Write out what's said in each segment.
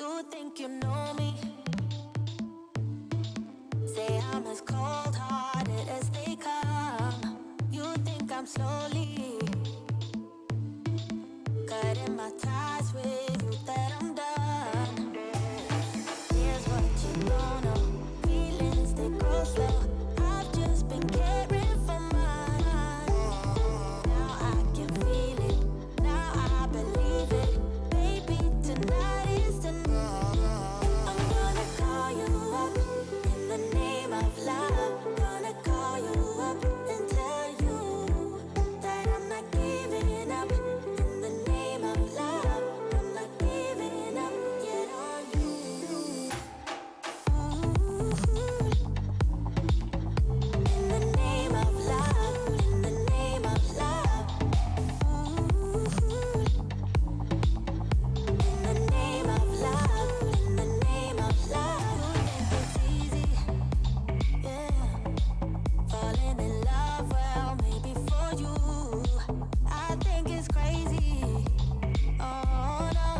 You think you know me? Say I'm as cold-hearted as they come. You think I'm slowly cutting my ties with you, that I'm done. Here's what you don't know. Feelings, they grow slow. I've just been caring for mine. Now I can feel it. Now I believe it. Baby, tonight is the night. I'm gonna call you up in the name of love. Gonna call you up and tell you that I'm not giving up. In the name of love, I'm not giving up yet on you. In the name of love, in the name of love. In the name of love, in the name of love. You think it's easy, yeah. Falling in love, well, maybe for you. I think it's crazy, oh no.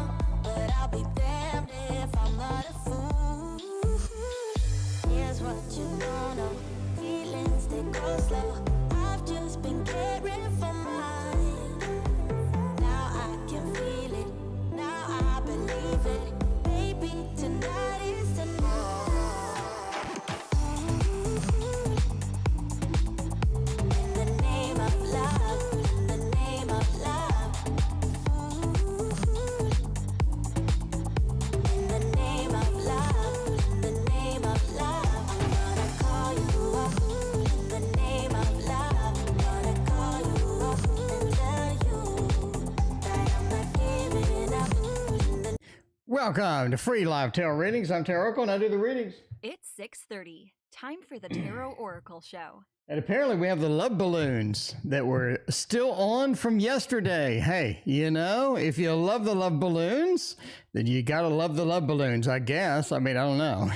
But I'll be damned if I'm not a fool. Here's what you don't know. Feelings, they go slow. I've just been caring for mine. Now I can feel it. Now I believe it. Baby, tonight is the night. In the name of love, in the name of love. In the name of love, in the name of love. I'm gonna call you up in the name of love. Gonna call you up and tell you that I'm not giving up. In the Welcome to Free Live Tarot Readings. I'm TarotOracle and I do the readings. It's 6:30. Time for the Tarot Oracle Show. And apparently we have the love balloons that were still on from yesterday. Hey, you know, if you love the love balloons, then you gotta love the love balloons, I guess. I mean, I don't know.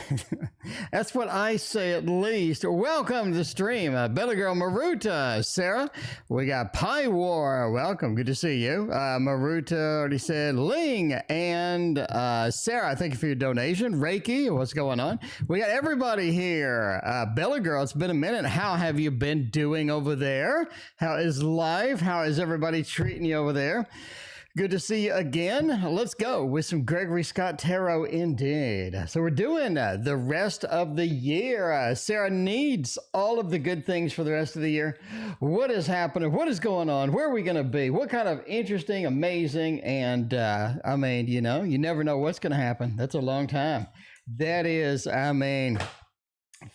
That's what I say at least. Welcome to the stream. Bella Girl Maruta, Sarah. We got PieWar. Welcome. Good to see you. Maruta already said Ling and Sarah, thank you for your donation. Reiki, what's going on? We got everybody here. Bella Girl, it's been a minute. How have you been doing over there? How is life? How is everybody treating you over there? Good to see you again. Let's go with some Gregory Scott Tarot indeed. So we're doing the rest of the year. Sarah needs all of the good things for the rest of the year. What is happening? What is going on? Where are we going to be? What kind of interesting, amazing, and I mean, you know, you never know what's going to happen. That's a long time. That is, I mean,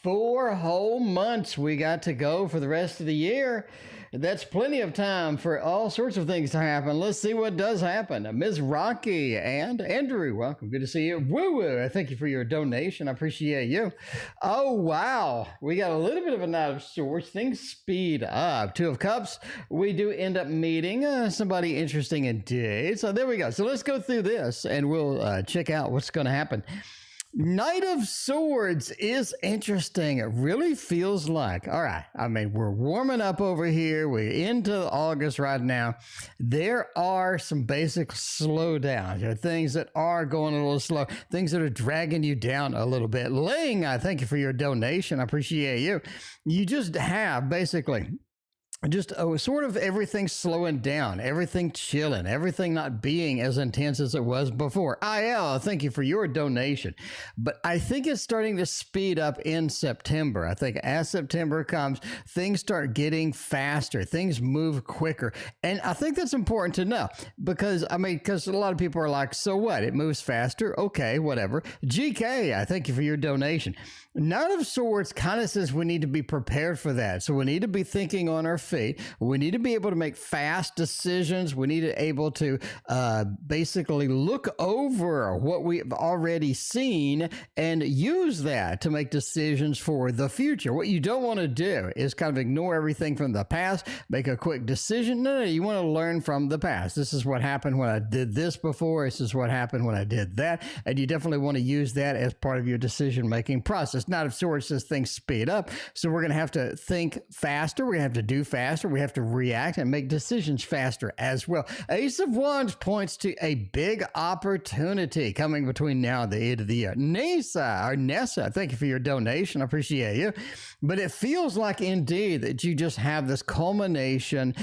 4 whole months we got to go for the rest of the year. That's plenty of time for all sorts of things to happen. Let's see what does happen. Ms. Rocky and Andrew, welcome. Good to see you. Woo woo. Thank you for your donation. I appreciate you. Oh, wow. We got a little bit of a Knight of Swords. Things speed up. 2 of Cups. We do end up meeting somebody interesting indeed. So there we go. So let's go through this and we'll check out what's going to happen. Knight of Swords is interesting. It really feels like, all right, I mean, we're warming up over here. We're into August right now. There are some basic slowdowns. There are things that are going a little slow, things that are dragging you down a little bit. Ling, I thank you for your donation. I appreciate you. You just have basically just sort of everything slowing down, everything chilling, everything not being as intense as it was before. IL, thank you for your donation. But I think it's starting to speed up in September. I think as September comes, things start getting faster. Things move quicker. And I think that's important to know because, I mean, because a lot of people are like, so what? It moves faster? Okay, whatever. GK, I thank you for your donation. Knight of Swords kind of says we need to be prepared for that. So we need to be thinking on our feet. We need to be able to make fast decisions. We need to be able to basically look over what we've already seen and use that to make decisions for the future. What you don't want to do is kind of ignore everything from the past, make a quick decision. No, you want to learn from the past. This is what happened when I did this before. This is what happened when I did that. And you definitely want to use that as part of your decision-making process. Knight of Swords says things speed up. So we're going to have to think faster. We're going to have to do faster. faster. We have to react and make decisions faster as well. Ace of Wands points to a big opportunity coming between now and the end of the year. Nessa, thank you for your donation. I appreciate you. But it feels like indeed that you just have this culmination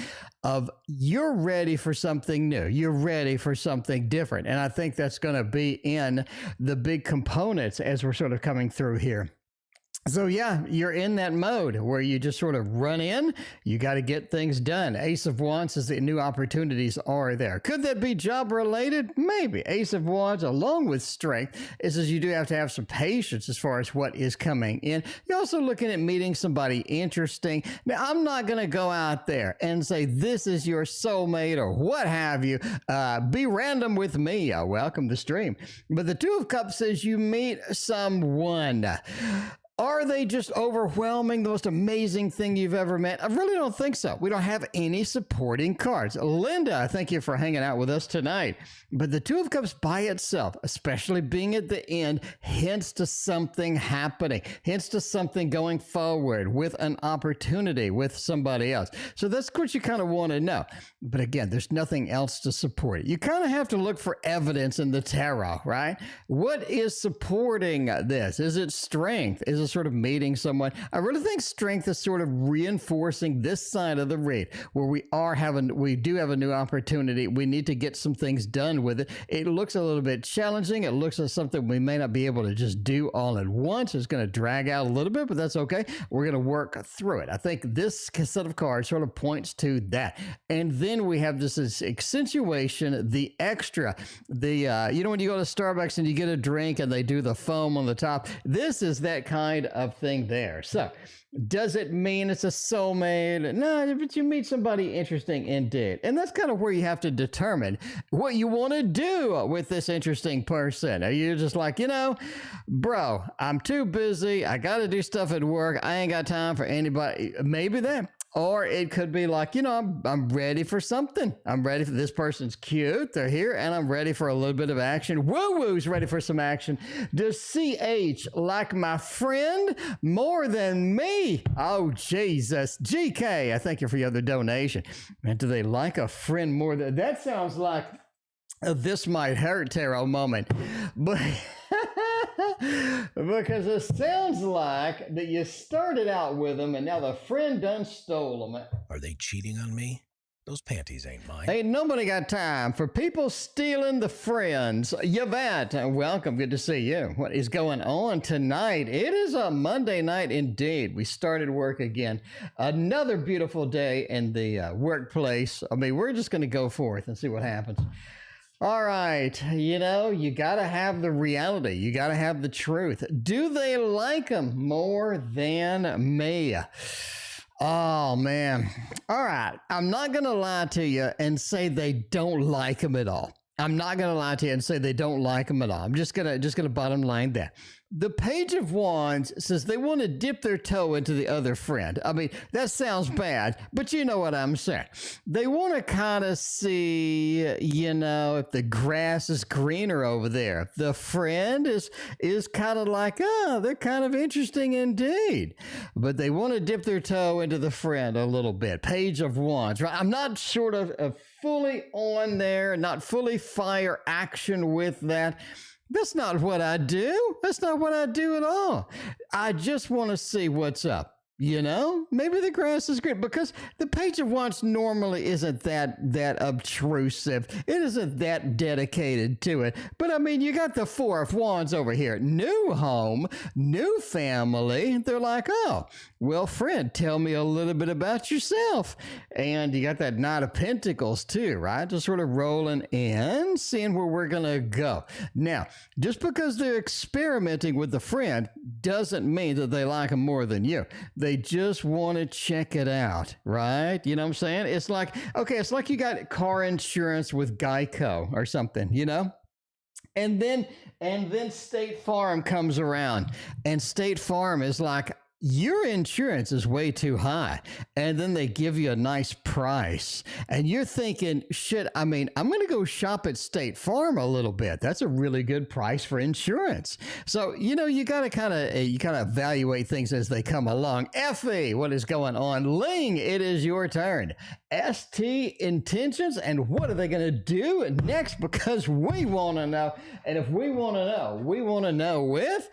of you're ready for something new. You're ready for something different. And I think that's going to be in the big components as we're sort of coming through here. So yeah, you're in that mode where you just sort of run in, you got to get things done. Ace of Wands says the new opportunities are there. Could that be job related? Maybe. Ace of Wands, along with strength, it says you do have to have some patience as far as what is coming in. You're also looking at meeting somebody interesting. Now, I'm not going to go out there and say this is your soulmate or what have you. Be random with me. Welcome to the stream. But the Two of Cups says you meet someone. Are they just overwhelming, the most amazing thing you've ever met? I really don't think so. We don't have any supporting cards. Linda, thank you for hanging out with us tonight. But the Two of Cups by itself, especially being at the end, hints to something happening, hints to something going forward with an opportunity with somebody else. So that's what you kind of want to know. But again, there's nothing else to support it. You kind of have to look for evidence in the tarot, right? What is supporting this? Is it strength? Is it sort of meeting someone? I really think strength is sort of reinforcing this side of the read where we do have a new opportunity. We need to get some things done with it. It looks a little bit challenging. It looks like something we may not be able to just do all at once. It's going to drag out a little bit, but that's okay. We're going to work through it. I think this set of cards sort of points to that. And then we have this accentuation, the extra, you know, when you go to Starbucks and you get a drink and they do the foam on the top, this is that kind of thing there. So does it mean it's a soulmate? No, but you meet somebody interesting indeed. And that's kind of where you have to determine what you want to do with this interesting person. Are you just like, you know, bro, I'm too busy. I got to do stuff at work. I ain't got time for anybody. Maybe that. Or it could be like, you know, I'm ready for something. I'm ready for this person's cute. They're here and I'm ready for a little bit of action. Woo-woo's ready for some action. Does CH like my friend more than me? Oh, Jesus. GK, I thank you for your other donation. And do they like a friend more than... That sounds like a This Might Hurt tarot moment. But... because it sounds like that you started out with them and now the friend done stole them. Are they cheating on me? Those panties ain't mine. Ain't nobody got time for people stealing the friends. Yvette, welcome. Good to see you. What is going on tonight? It is a Monday night indeed. We started work again. Another beautiful day in the workplace. I mean, we're just going to go forth and see what happens. All right, you know, you got to have the reality. You got to have the truth. Do they like them more than me? Oh, man. All right, I'm not going to lie to you and say they don't like them at all. I'm not going to lie to you and say they don't like them at all. I'm just gonna bottom line that. The Page of Wands says they want to dip their toe into the other friend. I mean, that sounds bad, but you know what I'm saying. They want to kind of see, you know, if the grass is greener over there. The friend is kind of like, oh, they're kind of interesting indeed. But they want to dip their toe into the friend a little bit. Page of Wands, right? I'm not sort of fully on there, not fully fire action with that. That's not what I do. That's not what I do at all. I just want to see what's up. You know, maybe the grass is green because the Page of Wands normally isn't that obtrusive. It isn't that dedicated to it. But I mean, you got the Four of Wands over here. New home, new family. They're like, oh, well, friend, tell me a little bit about yourself. And you got that Knight of Pentacles too, right? Just sort of rolling in, seeing where we're going to go. Now, just because they're experimenting with the friend doesn't mean that they like them more than you. They just want to check it out, right? You know what I'm saying? It's like, okay, it's like you got car insurance with Geico or something, you know? And then State Farm comes around and State Farm is like, your insurance is way too high, and then they give you a nice price, and you're thinking, shit, I mean, I'm going to go shop at State Farm a little bit. That's a really good price for insurance. So, you know, you got to kind of evaluate things as they come along. Effie, what is going on? Ling, it is your turn. ST intentions, and what are they going to do next? Because we want to know, and if we want to know with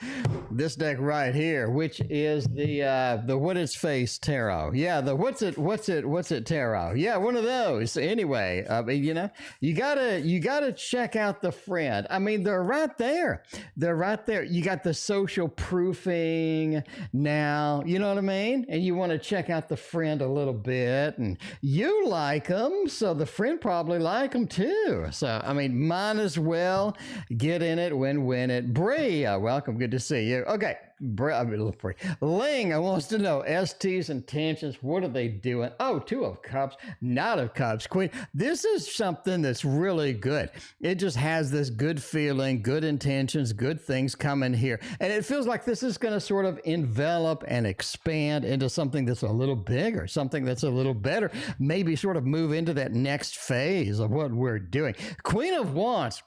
this deck right here, which is the what is face tarot. Yeah, the what's it tarot. Yeah, one of those. Anyway, I mean, you know, you gotta check out the friend. I mean, they're right there. They're right there. You got the social proofing now, you know what I mean? And you want to check out the friend a little bit, and you like them, so the friend probably like them too. So, I mean, might as well get in it, win it. Bree, welcome. Good to see you. Okay. Ling, I wants to know ST's intentions. What are they doing? Oh, Two of Cups, Knight of Cups, Queen. This is something that's really good. It just has this good feeling, good intentions, good things coming here. And it feels like this is going to sort of envelop and expand into something that's a little bigger, something that's a little better, maybe sort of move into that next phase of what we're doing. Queen of Wands.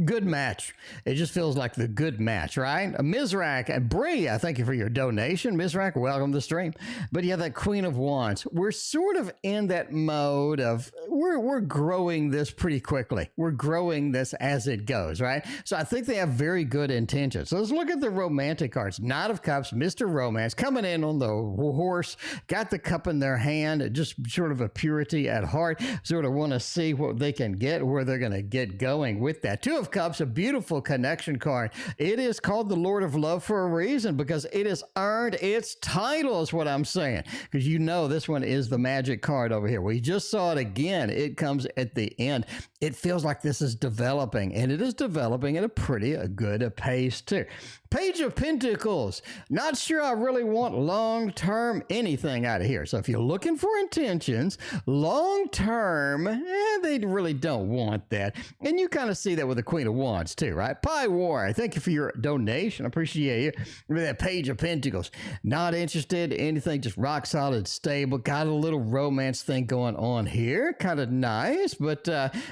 Good match. It just feels like the good match, right? Mizrak and Bree, I thank you for your donation. Mizrak, welcome to the stream. But yeah, that Queen of Wands, we're sort of in that mode of we're growing this pretty quickly. We're growing this as it goes, right? So I think they have very good intentions. So let's look at the romantic cards. Knight of Cups, Mr. Romance, coming in on the horse, got the cup in their hand, just sort of a purity at heart, sort of want to see what they can get, where they're going to get going with that. Two of Cups, a beautiful connection card. It is called the Lord of Love for a reason, because it has earned its title, is what I'm saying. Because you know this one is the magic card over here. We just saw it again. It comes at the end. It feels like this is developing, and it is developing at a pretty good pace too. Page of Pentacles. Not sure I really want long-term anything out of here. So if you're looking for intentions, long-term, they really don't want that. And you kind of see that with the Queen of Wands too, right? PieWar, thank you for your donation. I appreciate you. With that Page of Pentacles. Not interested in anything, just rock solid, stable. Got a little romance thing going on here. Kind of nice, but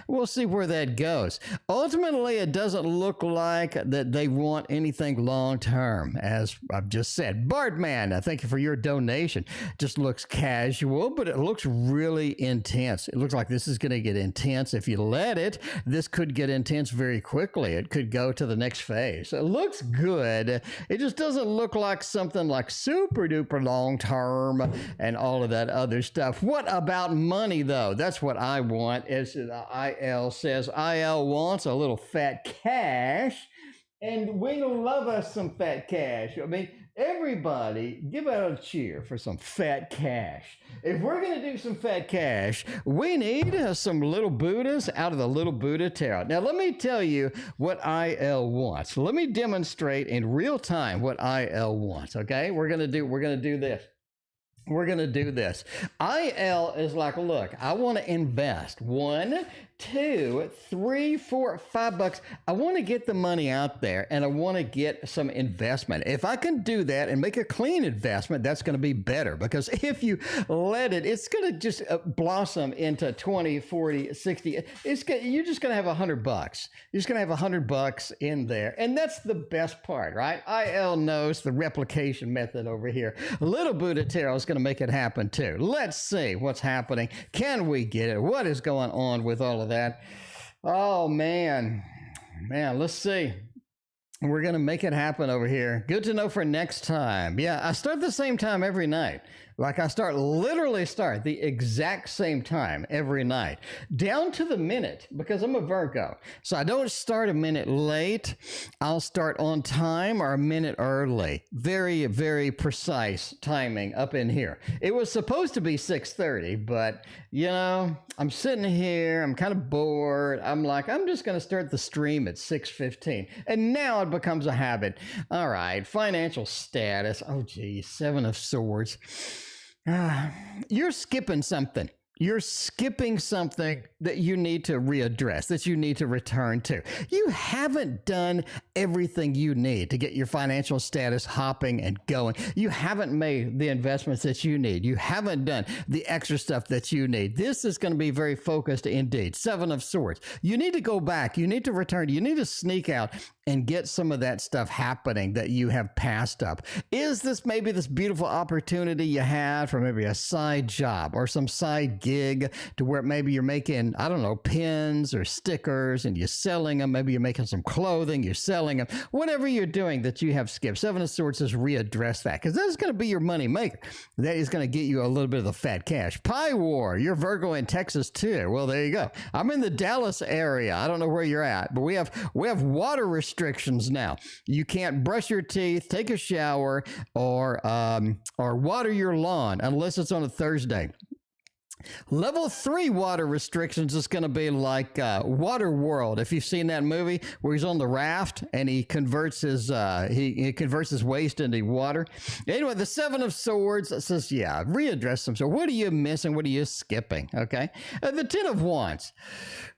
we'll see where that goes. Ultimately, it doesn't look like that they want anything long-term, as I've just said. Bartman, thank you for your donation. Just looks casual, but it looks really intense. It looks like this is going to get intense. If you let it, this could get intense very quickly. It could go to the next phase. It looks good. It just doesn't look like something like super duper long-term and all of that other stuff. What about money, though? That's what I want. As IL says, IL wants a little fat cash. And we love us some fat cash. I mean, everybody give out a cheer for some fat cash. If we're going to do some fat cash, we need some little Buddhas out of the Little Buddha Tarot. Now, let me tell you what IL wants. Let me demonstrate in real time what IL wants, okay? We're going to do this. We're going to do this. IL is like, look, I want to invest $1, $2, $3, $4, $5. I want to get the money out there, and I want to get some investment. If I can do that and make a clean investment, that's going to be better, because if you let it, it's going to just blossom into 20, 40, 60. You're just going to have $100. You're just going to have $100 in there. And that's the best part, right? IL knows the replication method over here. Little Buddha Tarot is going to make it happen too. Let's see what's happening. Can we get it? What is going on with all of that? Oh man, let's see. We're going to make it happen over here. Good to know for next time. Yeah, I start the same time every night. Like I literally start the exact same time every night, down to the minute, because I'm a Virgo. So I don't start a minute late. I'll start on time or a minute early. Very, very precise timing up in here. It was supposed to be 6:30, but you know, I'm sitting here, I'm kind of bored. I'm like, I'm just going to start the stream at 6:15. And now it becomes a habit. All right, financial status. Oh, geez, 7 of Swords. You're skipping something. you're skipping something that you need to readdress, that you need to return to. You haven't done everything you need to get your financial status hopping and going. You haven't made the investments that you need. You haven't done the extra stuff that you need. This is going to be very focused indeed. Seven of Swords. You need to go back. You need to return. You need to sneak out and get some of that stuff happening that you have passed up. Is this maybe this beautiful opportunity you had for maybe a side job or some side gig to where maybe you're making, I don't know, pins or stickers and you're selling them. Maybe you're making some clothing, you're selling them. Whatever you're doing that you have skipped. Seven of Swords says readdress that, because that's going to be your money maker. That is going to get you a little bit of the fat cash. PieWar, you're Virgo in Texas too. Well, there you go. I'm in the Dallas area. I don't know where you're at, but we have water restrictions now. You can't brush your teeth, take a shower, or water your lawn unless it's on a Thursday. Level 3 water restrictions is going to be like Water World. If you've seen that movie where he's on the raft and he converts his he converts his waste into water. Anyway, the Seven of Swords says, yeah, readdress them. So what are you missing? What are you skipping? Okay. The Ten of Wands.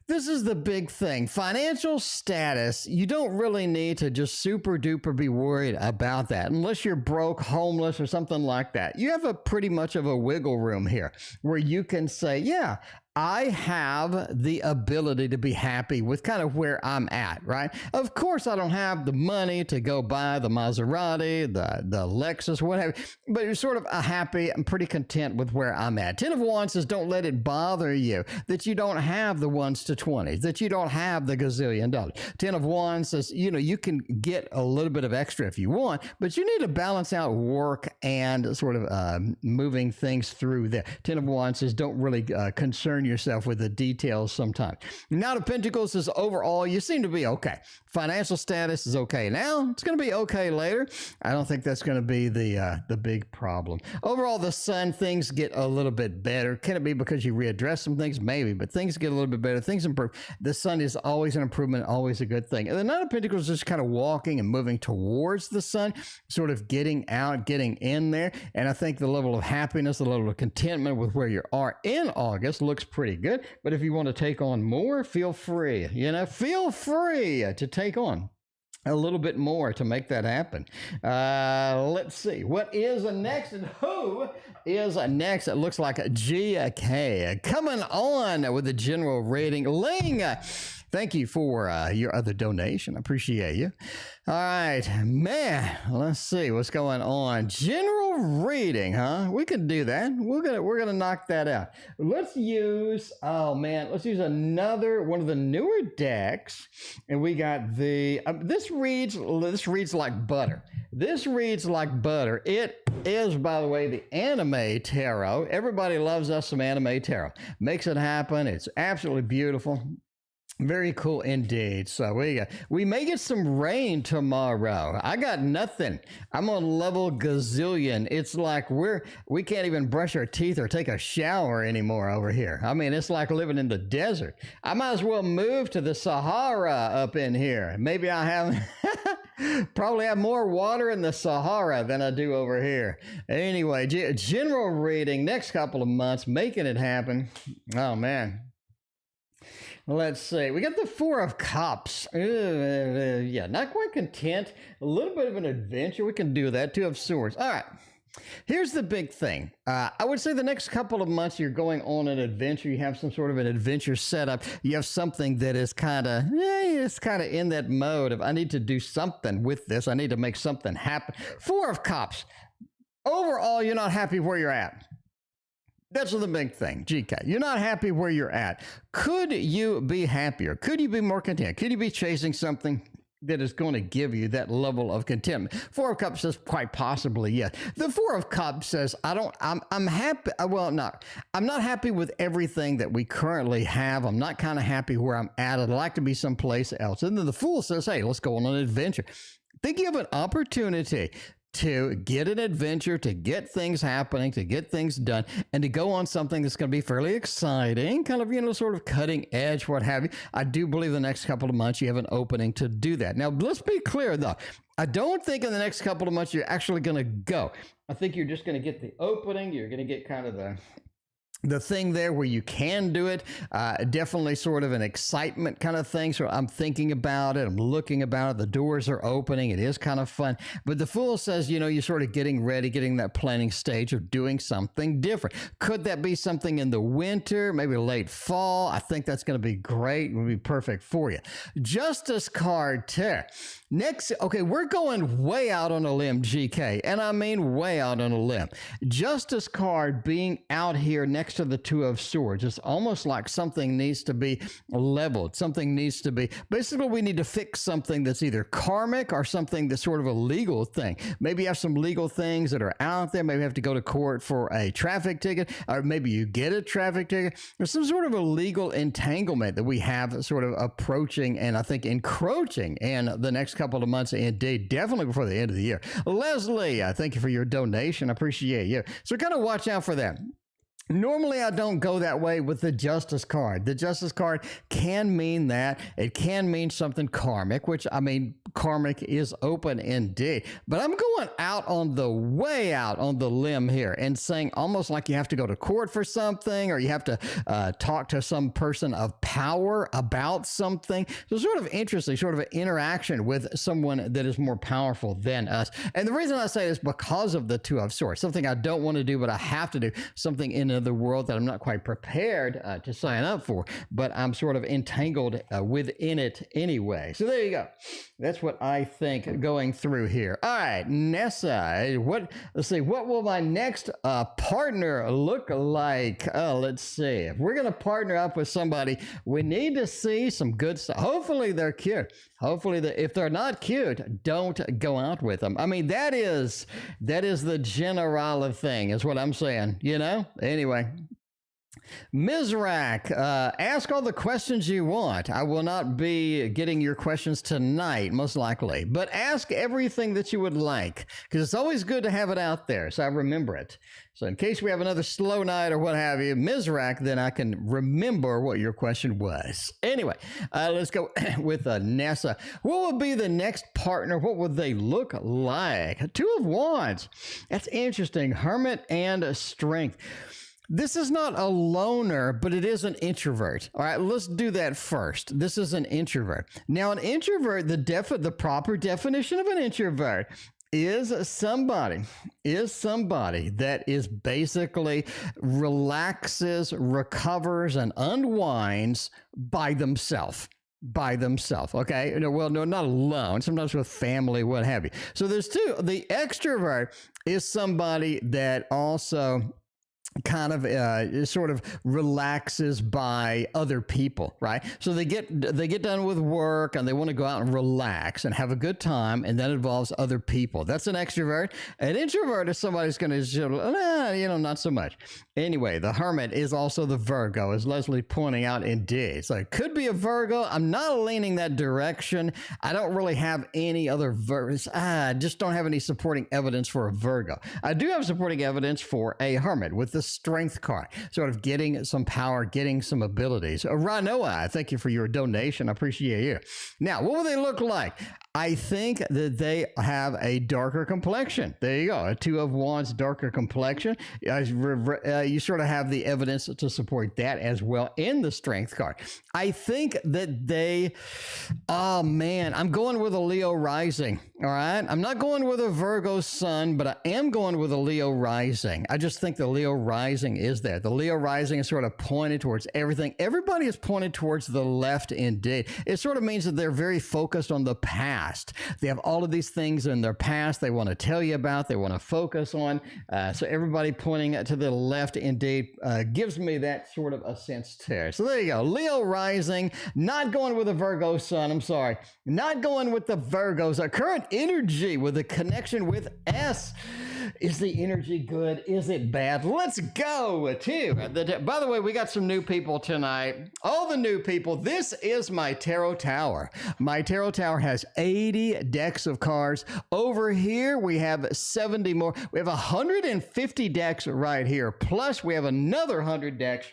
This is the big thing. Financial status, you don't really need to just super duper be worried about that unless you're broke, homeless, or something like that. You have a pretty much of a wiggle room here where you can say, yeah, I have the ability to be happy with kind of where I'm at, right? Of course, I don't have the money to go buy the Maserati, the Lexus, whatever, but you're sort of happy. I'm pretty content with where I'm at. Ten of Wands says don't let it bother you that you don't have the ones to 20s, that you don't have the gazillion dollars. Ten of Wands says, you know, you can get a little bit of extra if you want, but you need to balance out work and sort of moving things through there. Ten of Wands says don't really concern yourself with the details sometimes. Knight of Pentacles says overall you seem to be okay. Financial status is okay now. It's going to be okay later. I don't think that's going to be the big problem. Overall, the Sun, things get a little bit better. Can it be because you readdress some things? Maybe, but things get a little bit better. Things improve. The Sun is always an improvement, always a good thing. And the Knight of Pentacles is just kind of walking and moving towards the Sun, sort of getting out, getting in there. And I think the level of happiness, the level of contentment with where you are in August looks pretty good. But if you want to take on more, feel free, feel free to take on a little bit more to make that happen. Let's see. What is next and who is next? It looks like GK coming on with a general rating. Ling, thank you for your other donation. I appreciate you. All right, man, let's see what's going on. General reading, huh? We can do that. We're gonna knock that out. Let's use, let's use another one of the newer decks, and we got the this reads like butter. This reads like butter. It is, by the way, the anime tarot. Everybody loves us some anime tarot. Makes it happen. It's absolutely beautiful. Very cool indeed. So we may get some rain tomorrow. I got nothing. I'm on level gazillion. It's like we can't even brush our teeth or take a shower anymore over here. I mean, it's like living in the desert. I might as well move to the Sahara up in here. Maybe I have probably have more water in the Sahara than I do over here. Anyway, general reading next couple of months, making it happen. Oh man. Let's see. We got the Four of Cups. Yeah, not quite content. A little bit of an adventure. We can do that. Two of Swords. All right. Here's the big thing. I would say the next couple of months you're going on an adventure. You have some sort of an adventure set up. You have something that is kind of, it's kind of in that mode of I need to do something with this. I need to make something happen. Four of Cups. Overall, you're not happy where you're at. That's the big thing, GK. You're not happy where you're at. Could you be happier? Could you be more content? Could you be chasing something that is going to give you that level of contentment? Four of Cups says quite possibly yes. The Four of Cups says I'm happy. Well, no, I'm not happy with everything that we currently have. I'm not kind of happy where I'm at. I'd like to be someplace else. And then the Fool says, hey, let's go on an adventure. Think you have an opportunity to get an adventure, to get things happening, to get things done, and to go on something that's going to be fairly exciting, kind of, sort of cutting edge, what have you. I do believe the next couple of months you have an opening to do that. Now, let's be clear, though. I don't think in the next couple of months you're actually going to go. I think you're just going to get the opening. You're going to get kind of the thing there where you can do it, definitely sort of an excitement kind of thing. So I'm thinking about it. I'm looking about it. The doors are opening. It is kind of fun. But the Fool says, you know, you're sort of getting ready, getting that planning stage of doing something different. Could that be something in the winter, maybe late fall? I think that's going to be great. It would be perfect for you. Justice card too. Next, okay, we're going way out on a limb, GK, and I mean way out on a limb. Justice card being out here next to the Two of Swords. It's almost like something needs to be leveled. Something needs to be, basically we need to fix something that's either karmic or something that's sort of a legal thing. Maybe you have some legal things that are out there. Maybe you have to go to court for a traffic ticket, or maybe you get a traffic ticket. There's some sort of a legal entanglement that we have sort of approaching and I think encroaching in the next couple of months, indeed, definitely before the end of the year. Leslie, thank you for your donation. I appreciate you. So kind of watch out for that. Normally, I don't go that way with the Justice card. The Justice card can mean that. It can mean something karmic, which, I mean, karmic is open indeed. But I'm going out on the way out on the limb here and saying almost like you have to go to court for something or you have to talk to some person of power about something. So sort of interesting, sort of an interaction with someone that is more powerful than us. And the reason I say this is because of the Two of Swords, something I don't want to do, but I have to do, something in the world that I'm not quite prepared to sign up for, but I'm sort of entangled within it anyway. So there you go. That's what I think going through here. All right, Nessa, let's see, what will my next partner look like? Let's see. If we're going to partner up with somebody, we need to see some good stuff. Hopefully they're cute. Hopefully, if they're not cute, don't go out with them. I mean, that is the general thing, is what I'm saying, you know? Anyway. Mizrak, ask all the questions you want. I will not be getting your questions tonight, most likely, but ask everything that you would like, because it's always good to have it out there, so I remember it. So in case we have another slow night or what have you, Mizrak, then I can remember what your question was. Anyway, let's go with Nessa. What would be the next partner? What would they look like? Two of Wands. That's interesting. Hermit and Strength. This is not a loner, but it is an introvert. All right, let's do that first. This is an introvert. Now, an introvert, the proper definition of an introvert is somebody that is basically relaxes, recovers, and unwinds by themselves. Okay? Well, no, not alone. Sometimes with family, what have you. So there's two. The extrovert is somebody that also kind of sort of relaxes by other people, right? So they get done with work and they want to go out and relax and have a good time, and that involves other people. That's an extrovert. An introvert is somebody who's going to, not so much. Anyway, the Hermit is also the Virgo, as Leslie pointing out, indeed. So it could be a Virgo. I'm not leaning that direction. I don't really have any other Virgos. I just don't have any supporting evidence for a Virgo. I do have supporting evidence for a Hermit with the Strength card, sort of getting some power, getting some abilities. Rinoa, thank you for your donation. I appreciate you. Now, what will they look like? I think that they have a darker complexion. There you go. A Two of Wands, darker complexion. You sort of have the evidence to support that as well in the Strength card. I think that I'm going with a Leo rising. All right. I'm not going with a Virgo sun, but I am going with a Leo rising. I just think the Leo rising is there. The Leo rising is sort of pointed towards everything. Everybody is pointed towards the left indeed. It sort of means that they're very focused on the past. They have all of these things in their past they want to tell you about, they want to focus on. So everybody pointing to the left indeed gives me that sort of a sense too. So there you go. Leo rising, not going with a Virgo sun. I'm sorry. Not going with the Virgos. Our current energy with a connection with S. Is the energy good? Is it bad? Let's go to by the way, we got some new people tonight. All the new people. This is my tarot tower. My tarot tower has 80 decks of cards. Over here, we have 70 more. We have 150 decks right here. Plus, we have another 100 decks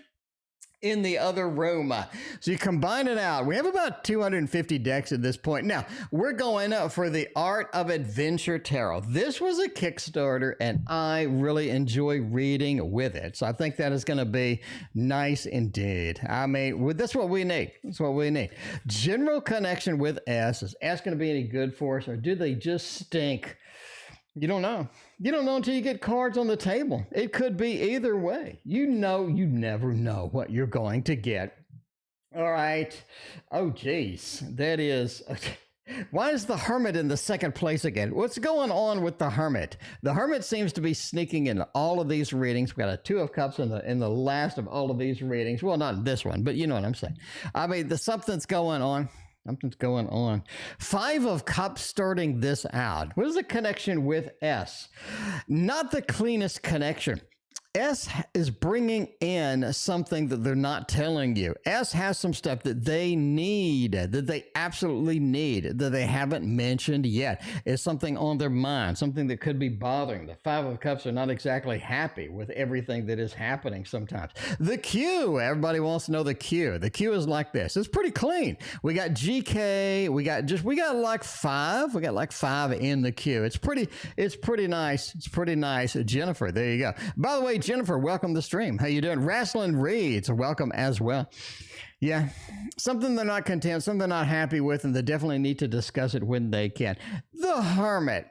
in the other room. So you combine it out. We have about 250 decks at this point. Now, we're going for the Art of Adventure Tarot. This was a Kickstarter, and I really enjoy reading with it. So I think that is going to be nice indeed. I mean, that's what we need. That's what we need. General connection with S. Is S going to be any good for us, or do they just stink? You don't know. You don't know until you get cards on the table. It could be either way. You never know what you're going to get. All right. Oh, geez. That is... Why is the Hermit in the second place again? What's going on with the Hermit? The Hermit seems to be sneaking into all of these readings. We've got a Two of Cups in the last of all of these readings. Well, not this one, but you know what I'm saying. I mean, something's going on. Something's going on. Five of Cups starting this out. What is the connection with S? Not the cleanest connection. S is bringing in something that they're not telling you. S has some stuff that they need, that they absolutely need, that they haven't mentioned yet. It's something on their mind, something that could be bothering. The Five of Cups are not exactly happy with everything that is happening sometimes. The Q, everybody wants to know the Q. The Q is like this. It's pretty clean. We got GK, we got like five. We got like five in the Q. It's pretty nice. It's pretty nice. Jennifer, there you go. By the way, Jennifer, welcome to the stream. How you doing? Wrestling Reads, welcome as well. Yeah, something they're not content, something they're not happy with, and they definitely need to discuss it when they can. The Hermit.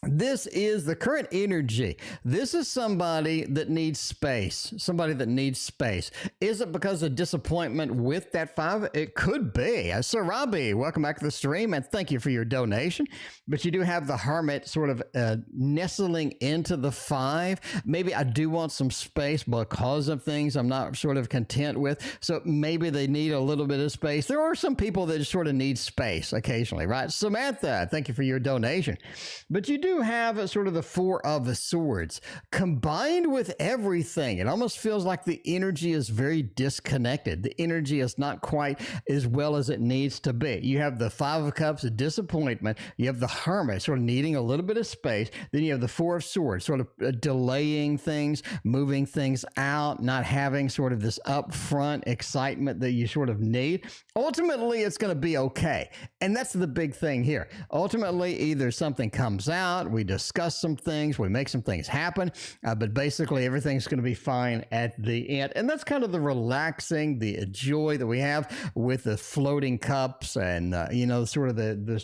This is the current energy. This is somebody that needs space. Somebody that needs space. Is it because of disappointment with that five? It could be. Surabhi, welcome back to the stream, and thank you for your donation. But you do have the Hermit sort of nestling into the five. Maybe I do want some space because of things I'm not sort of content with. So maybe they need a little bit of space. There are some people that just sort of need space occasionally, right? Samantha, thank you for your donation. But you do have sort of the Four of Swords combined with everything. It almost feels like the energy is very disconnected. The energy is not quite as well as it needs to be. You have the Five of Cups, a disappointment. You have the Hermit sort of needing a little bit of space. Then you have the Four of Swords sort of delaying things, moving things out, not having sort of this upfront excitement that you sort of need. Ultimately, it's going to be okay. And that's the big thing here. Ultimately, either something comes out, we discuss some things, we make some things happen, but basically everything's going to be fine at the end. And that's kind of the relaxing, the joy that we have with the floating cups and, sort of the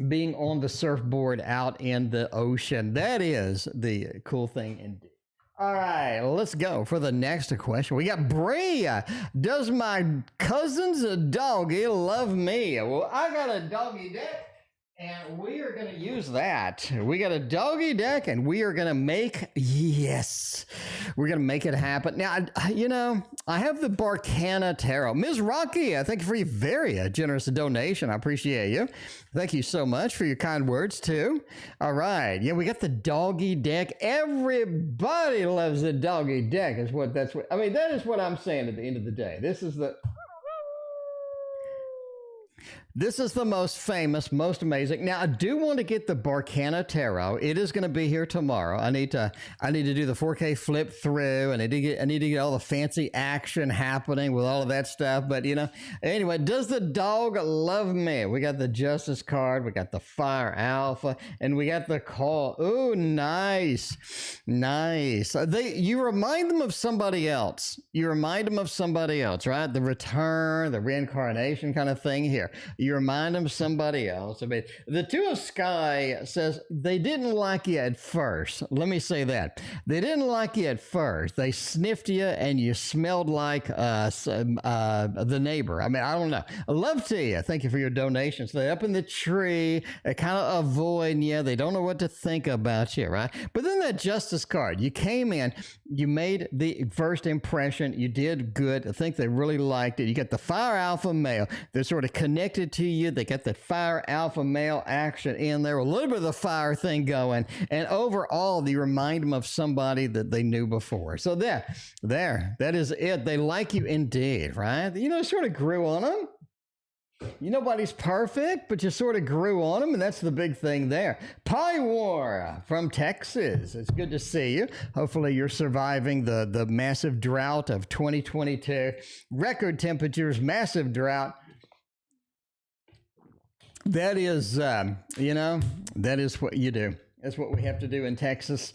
being on the surfboard out in the ocean. That is the cool thing indeed. All right, let's go for the next question. We got Bree. Does my cousin's doggy love me? Well, I got a doggy deck, and we are going to use that. We got a doggy deck, and we are going to make, we're going to make it happen. Now, I have the Barcana Tarot. Ms. Rocky, thank you for your very generous donation. I appreciate you. Thank you so much for your kind words, too. All right. Yeah, we got the doggy deck. Everybody loves the doggy deck. That is what I'm saying at the end of the day. This is the most famous, most amazing. Now, I do want to get the Barcana Tarot. It is going to be here tomorrow. I need to do the 4K flip through, and I need to get all the fancy action happening with all of that stuff. But anyway, does the dog love me? We got the Justice card, we got the Fire Alpha, and we got the Call. Ooh, nice. You remind them of somebody else. Right? The return, the reincarnation kind of thing here. You remind them of somebody else. I mean, the Two of Sky says they didn't like you at first. Let me say that. They didn't like you at first. They sniffed you and you smelled like the neighbor. I mean, I don't know. Love to you. Thank you for your donations. They're up in the tree. They're kind of avoiding you. They don't know what to think about you, right? But then that Justice card, you came in, you made the first impression. You did good. I think they really liked it. You got the Fire Alpha male. They're sort of connected to you. They got that Fire Alpha male action in there, a little bit of the fire thing going, and overall you remind them of somebody that they knew before. So that is it. They like you indeed, right? Sort of grew on them. Nobody's perfect, but you sort of grew on them, and that's the big thing there. PieWar from Texas. It's good to see you. Hopefully you're surviving the massive drought of 2022. Record temperatures, massive drought. That is, that is what you do. That's what we have to do in Texas.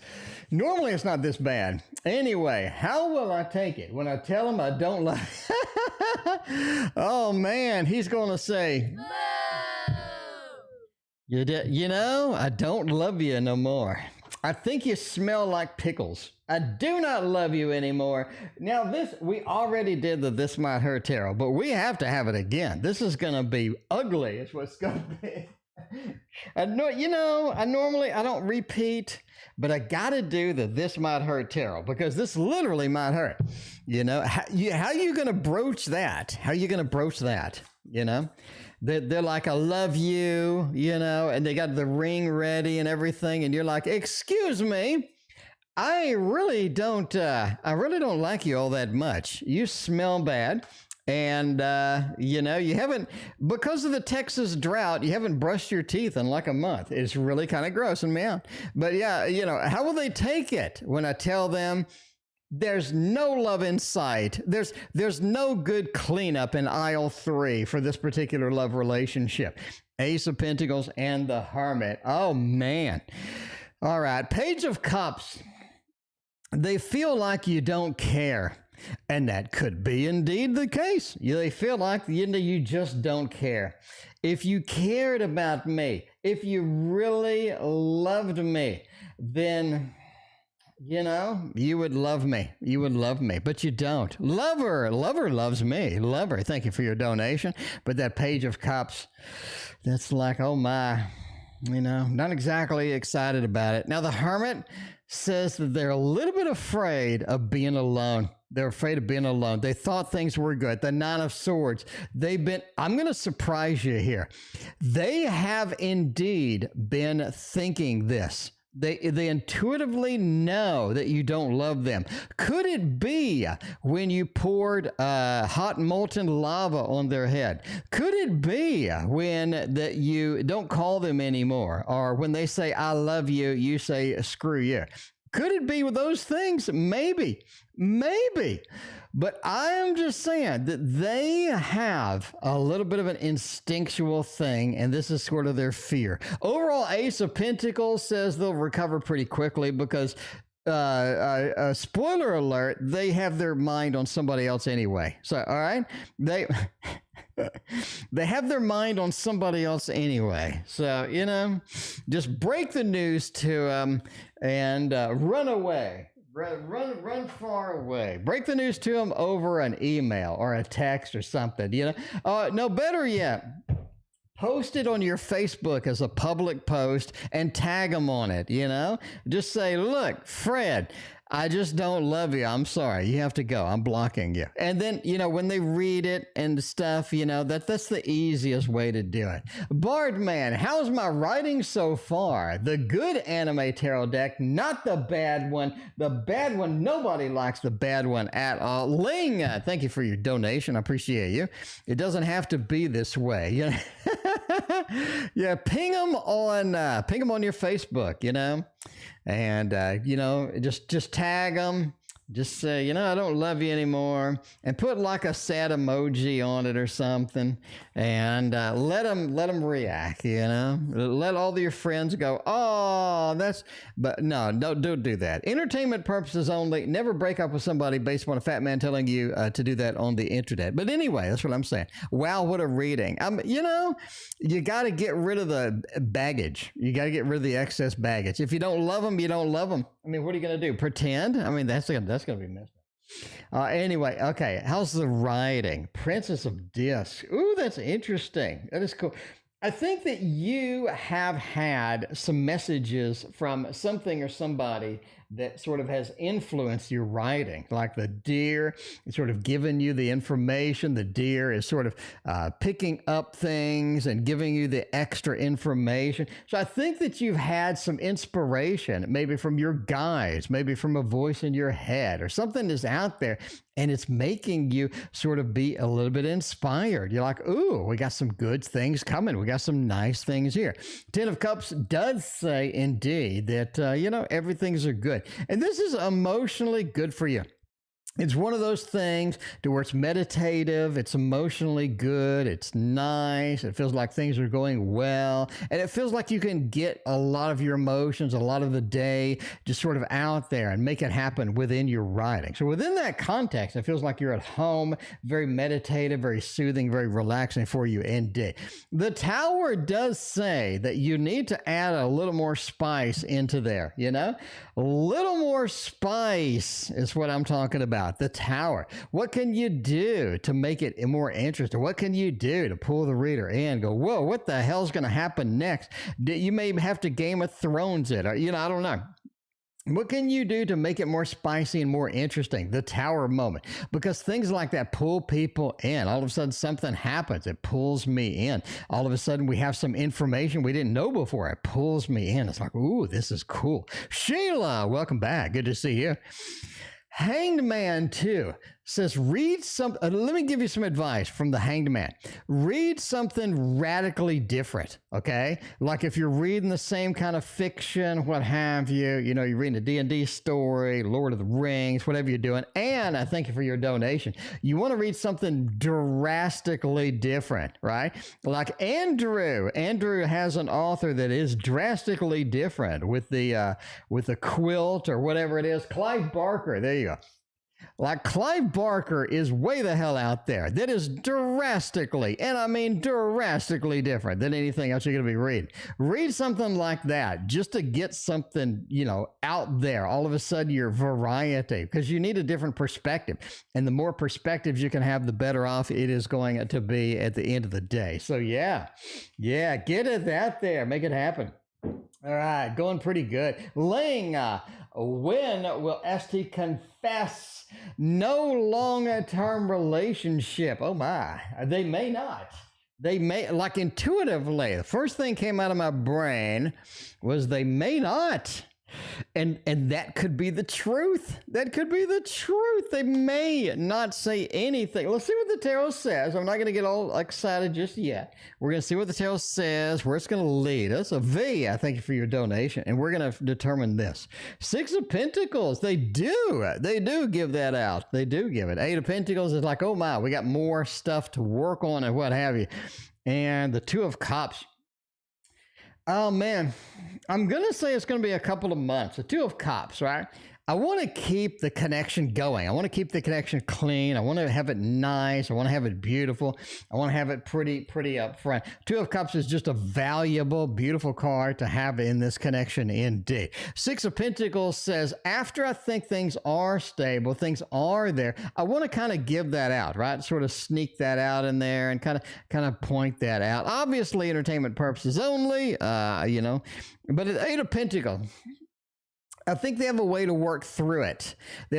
Normally, it's not this bad. Anyway, how will I take it when I tell him I don't love? Oh, man, he's going to say, I don't love you no more. I think you smell like pickles. I do not love you anymore. Now, we already did the This Might Hurt Tarot, but we have to have it again. This is going to be ugly. It's what's going to be. I don't repeat, but I got to do the This Might Hurt Tarot because this literally might hurt. How you going to broach that? How are you going to broach that? They're like, I love you, and they got the ring ready and everything. And you're like, excuse me, I really don't like you all that much. You smell bad. And, you haven't, because of the Texas drought, you haven't brushed your teeth in like a month. It's really kind of grossing me out. But yeah, how will they take it when I tell them there's no love in sight? There's no good cleanup in aisle 3 for this particular love relationship. Ace of Pentacles and the Hermit. Oh, man. All right. Page of Cups. They feel like you don't care. And that could be indeed the case. They feel like you just don't care. If you cared about me, if you really loved me, then, you would love me. You would love me, but you don't. Lover loves me. Lover, thank you for your donation. But that Page of Cups, that's like, oh my, not exactly excited about it. Now, the Hermit says that they're a little bit afraid of being alone. They're afraid of being alone. They thought things were good. The Nine of Swords. I'm going to surprise you here. They have indeed been thinking this. They intuitively know that you don't love them. Could it be when you poured hot molten lava on their head? Could it be when that you don't call them anymore? Or when they say, I love you, you say, screw you? Could it be with those things? Maybe. But I am just saying that they have a little bit of an instinctual thing, and this is sort of their fear. Overall, Ace of Pentacles says they'll recover pretty quickly because, spoiler alert, they have their mind on somebody else anyway. So, all right, they have their mind on somebody else anyway. So, just break the news to them and run away. Run far away. Break the news to them over an email or a text or something. No, better yet, post it on your Facebook as a public post and tag them on it. Just say, look, Fred, I just don't love you. I'm sorry. You have to go. I'm blocking you. And then, when they read it and stuff, that's the easiest way to do it. Bardman, how's my writing so far? The good anime tarot deck, not the bad one. The bad one, nobody likes the bad one at all. Ling, thank you for your donation. I appreciate you. It doesn't have to be this way. Yeah, ping them on your Facebook, and just tag them, just say, I don't love you anymore, and put like a sad emoji on it or something, and let them react. Let all of your friends go, oh, but no, don't do that. Entertainment purposes only. Never break up with somebody based on a fat man telling you to do that on the internet. But anyway, that's what I'm saying. Wow, what a reading. You got to get rid of the baggage. You got to get rid of the excess baggage. If you don't love them, you don't love them. What are you going to do? Pretend? That's going to be messed up. Anyway, okay. How's the writing? Princess of Discs. Ooh, that's interesting. That is cool. I think that you have had some messages from something or somebody that sort of has influenced your writing. Like the deer is sort of giving you the information. The deer is sort of picking up things and giving you the extra information. So I think that you've had some inspiration, maybe from your guides, maybe from a voice in your head, or something is out there and it's making you sort of be a little bit inspired. You're like, ooh, we got some good things coming. We got some nice things here. Ten of Cups does say indeed that, everything's are good. And this is emotionally good for you. It's one of those things to where it's meditative, it's emotionally good, it's nice, it feels like things are going well, and it feels like you can get a lot of your emotions, a lot of the day just sort of out there and make it happen within your writing. So within that context, it feels like you're at home, very meditative, very soothing, very relaxing for you indeed. The Tower does say that you need to add a little more spice into there, A little more spice is what I'm talking about. The Tower. What can you do to make it more interesting? What can you do to pull the reader in? Go, whoa, what the hell's going to happen next? You may have to Game of Thrones it, or, I don't know. What can you do to make it more spicy and more interesting? The Tower moment. Because things like that pull people in. All of a sudden, something happens. It pulls me in. All of a sudden, we have some information we didn't know before. It pulls me in. It's like, ooh, this is cool. Sheila, welcome back. Good to see you. Hanged Man, too, says read some. Let me give you some advice from the Hanged Man. Read something radically different, okay? Like if you're reading the same kind of fiction, what have you, you're reading a D&D story, Lord of the Rings, whatever you're doing. And I thank you for your donation. You want to read something drastically different, right? Like Andrew. Andrew has an author that is drastically different with the quilt or whatever it is. Clive Barker. There you go. Like Clive Barker is way the hell out there. That is drastically, and I mean drastically different than anything else you're going to be reading. Read something like that just to get something, out there. All of a sudden, your variety, because you need a different perspective. And the more perspectives you can have, the better off it is going to be at the end of the day. So yeah, get it out there. Make it happen. All right, going pretty good. Ling, when will ST confess no longer-term relationship? Oh my, they may not. They may, like intuitively, the first thing came out of my brain was they may not. And that could be the truth. That could be the truth. They may not say anything. Let's see what the tarot says. I'm not going to get all excited just yet. We're going to see what the tarot says, where it's going to lead us. A V, I thank you for your donation. And we're going to determine this. Six of Pentacles, they do give that out. They do give it. Eight of Pentacles is like, oh my, we got more stuff to work on and what have you. And the Two of Cups. Oh, man, I'm going to say it's going to be a couple of months. The Two of Cups, right? I want to keep the connection going. I want to keep the connection clean. I want to have it nice. I want to have it beautiful. I want to have it pretty up front. Two of Cups is just a valuable, beautiful card to have in this connection indeed. Six of Pentacles says, after I think things are stable, things are there, I want to kind of give that out, right? Sort of sneak that out in there and kind of point that out. Obviously, entertainment purposes only, but at Eight of Pentacles, I think they have a way to work through it. In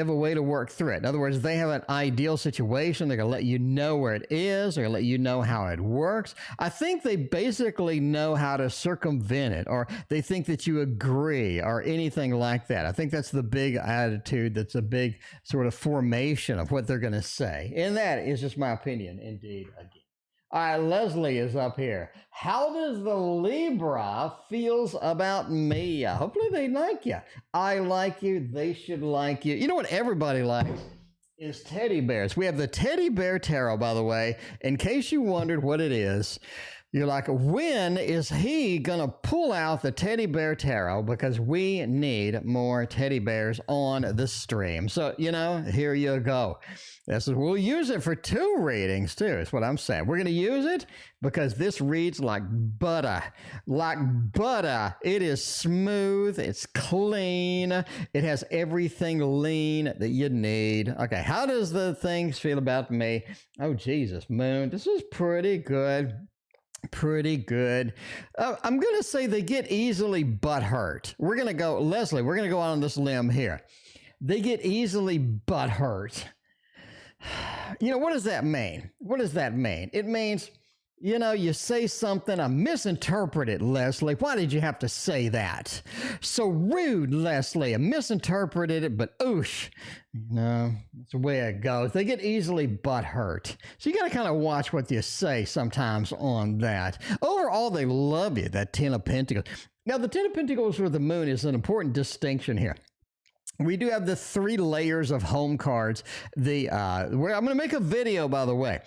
other words, they have an ideal situation. They're going to let you know where it is. They're going to let you know how it works. I think they basically know how to circumvent it, or they think that you agree or anything like that. I think that's the big attitude. That's a big sort of formation of what they're going to say. And that is just my opinion, indeed, again. All right, Leslie is up here. How does the Libra feels about me? Hopefully they like you. I like you. They should like you. You know what everybody likes? Is teddy bears. We have the Teddy Bear Tarot, by the way. In case you wondered what it is, you're like, when is he going to pull out the Teddy Bear Tarot? Because we need more teddy bears on the stream. So, here you go. We'll use it for 2 readings, too, is what I'm saying. We're going to use it because this reads like butter. Like butter. It is smooth. It's clean. It has everything lean that you need. Okay, how does the things feel about me? Oh, Jesus, Moon. This is pretty good. Pretty good. I'm going to say they get easily butthurt. We're going to go, Leslie, we're going to go out on this limb here. They get easily butthurt. You know, what does that mean? What does that mean? It means, you know, you say something, I misinterpret it, Leslie. Why did you have to say that? So rude, Leslie. I misinterpreted it, but oosh. You know, that's the way it goes. They get easily butthurt. So you got to kind of watch what you say sometimes on that. Overall, they love you, that Ten of Pentacles. Now, the Ten of Pentacles with the moon is an important distinction here. We do have the 3 layers of home cards. I'm going to make a video, by the way.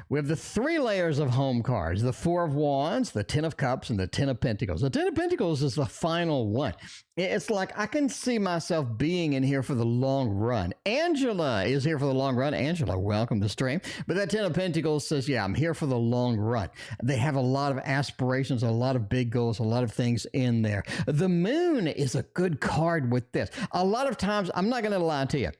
We have the 3 layers of home cards, the 4 of Wands, the 10 of Cups, and the 10 of Pentacles. The 10 of Pentacles is the final one. It's like I can see myself being in here for the long run. Angela is here for the long run. Angela, welcome to the stream. But that 10 of Pentacles says, yeah, I'm here for the long run. They have a lot of aspirations, a lot of big goals, a lot of things in there. The moon is a good card with this. A lot of times, I'm not going to lie to you.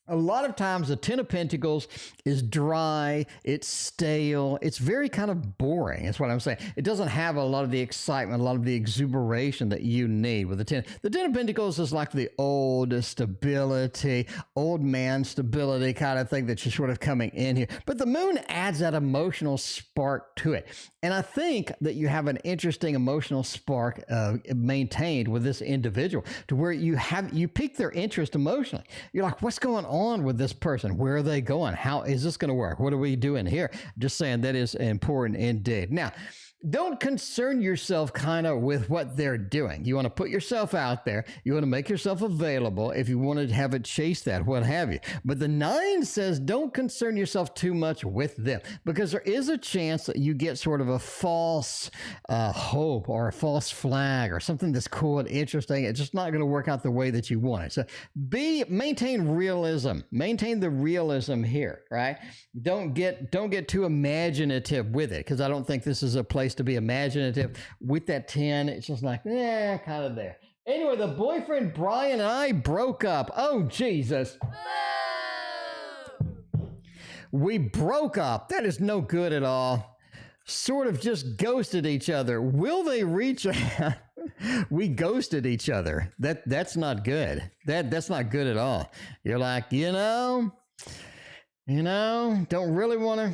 A lot of times the Ten of Pentacles is dry, it's stale, it's very kind of boring, is what I'm saying. It doesn't have a lot of the excitement, a lot of the exuberation that you need with the Ten. The Ten of Pentacles is like the old stability, old man stability kind of thing that you're sort of coming in here. But the moon adds that emotional spark to it. And I think that you have an interesting emotional spark maintained with this individual to where you pique their interest emotionally. You're like, what's going on with this person? Where are they going? How is this going to work? What are we doing here? Just saying that is important indeed. Now, don't concern yourself kind of with what they're doing. You want to put yourself out there. You want to make yourself available if you want to have it chase that, what have you. But the 9 says don't concern yourself too much with them because there is a chance that you get sort of a false hope or a false flag or something that's cool and interesting. It's just not going to work out the way that you want it. So maintain realism. Maintain the realism here, right? Don't get too imaginative with it because I don't think this is a place to be imaginative. With that 10, it's just like, kind of there. Anyway, the boyfriend Brian and I broke up. Oh, Jesus. We broke up. That is no good at all. Sort of just ghosted each other. Will they reach out? We ghosted each other. That's not good. That's not good at all. You're like, don't really want to.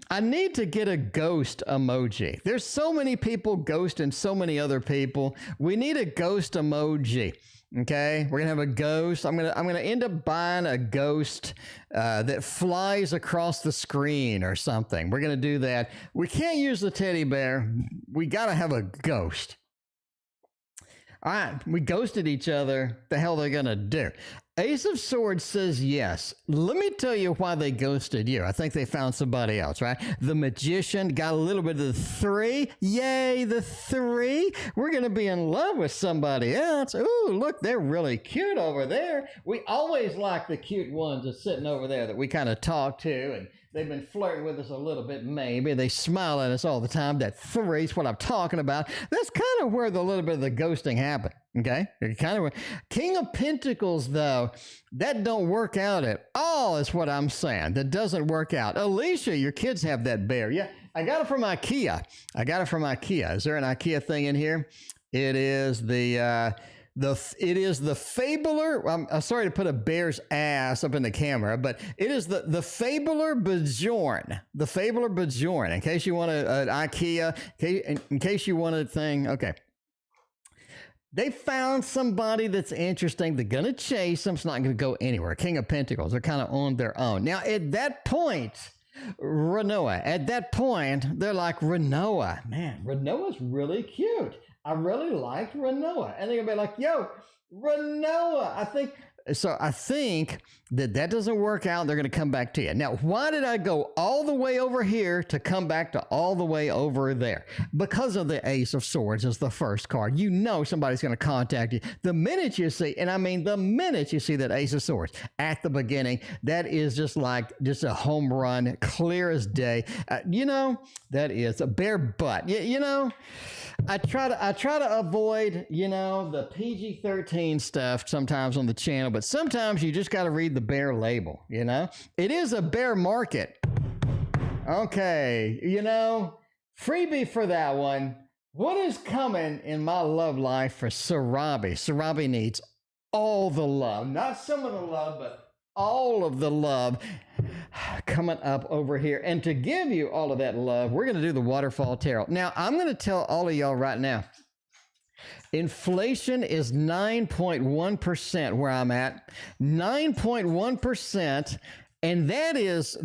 I need to get a ghost emoji. There's so many people ghosting so many other people. We need a ghost emoji. Okay, we're gonna have a ghost. I'm gonna end up buying a ghost that flies across the screen or something. We're gonna do that. We can't use the teddy bear. We gotta have a ghost. All right, we ghosted each other. The hell they're gonna do? Ace of Swords says yes. Let me tell you why they ghosted you. I think they found somebody else, right? The Magician got a little bit of the 3. Yay, the 3. We're going to be in love with somebody else. Ooh, look, they're really cute over there. We always like the cute ones that's sitting over there that we kind of talk to, and they've been flirting with us a little bit, maybe. They smile at us all the time. That 3 is what I'm talking about. That's kind of where the little bit of the ghosting happened. Okay, kind of. King of Pentacles, though, that don't work out at all, is what I'm saying. That doesn't work out. Alicia, your kids have that bear. Yeah, I got it from IKEA. Is there an IKEA thing in here? It is the Fabler. I'm sorry to put a bear's ass up in the camera, but it is the Fabler Bjorn. The Fabler Bjorn. In case you want an IKEA, in case you want a thing. Okay. They found somebody that's interesting. They're going to chase them. It's not going to go anywhere. King of Pentacles. They're kind of on their own. Now, at that point, Rinoa, they're like, Rinoa. Man, Rinoa's really cute. I really liked Rinoa. And they're going to be like, yo, Rinoa. I think that doesn't work out. They're going to come back to you. Now, why did I go all the way over here to come back to all the way over there? Because of the Ace of Swords is the first card. You know somebody's going to contact you. The minute you see, the minute you see that Ace of Swords at the beginning, that is just a home run, clear as day. That is a bare butt. I try to avoid, the PG-13 stuff sometimes on the channel, but sometimes you just got to read the bear label, It is a bear market. Okay, freebie for that one. What is coming in my love life for Surabhi? Surabhi needs all the love, not some of the love, but all of the love coming up over here. And to give you all of that love, we're going to do the waterfall tarot. Now, I'm going to tell all of y'all right now, inflation is 9.1% where I'm at. 9.1%. And that is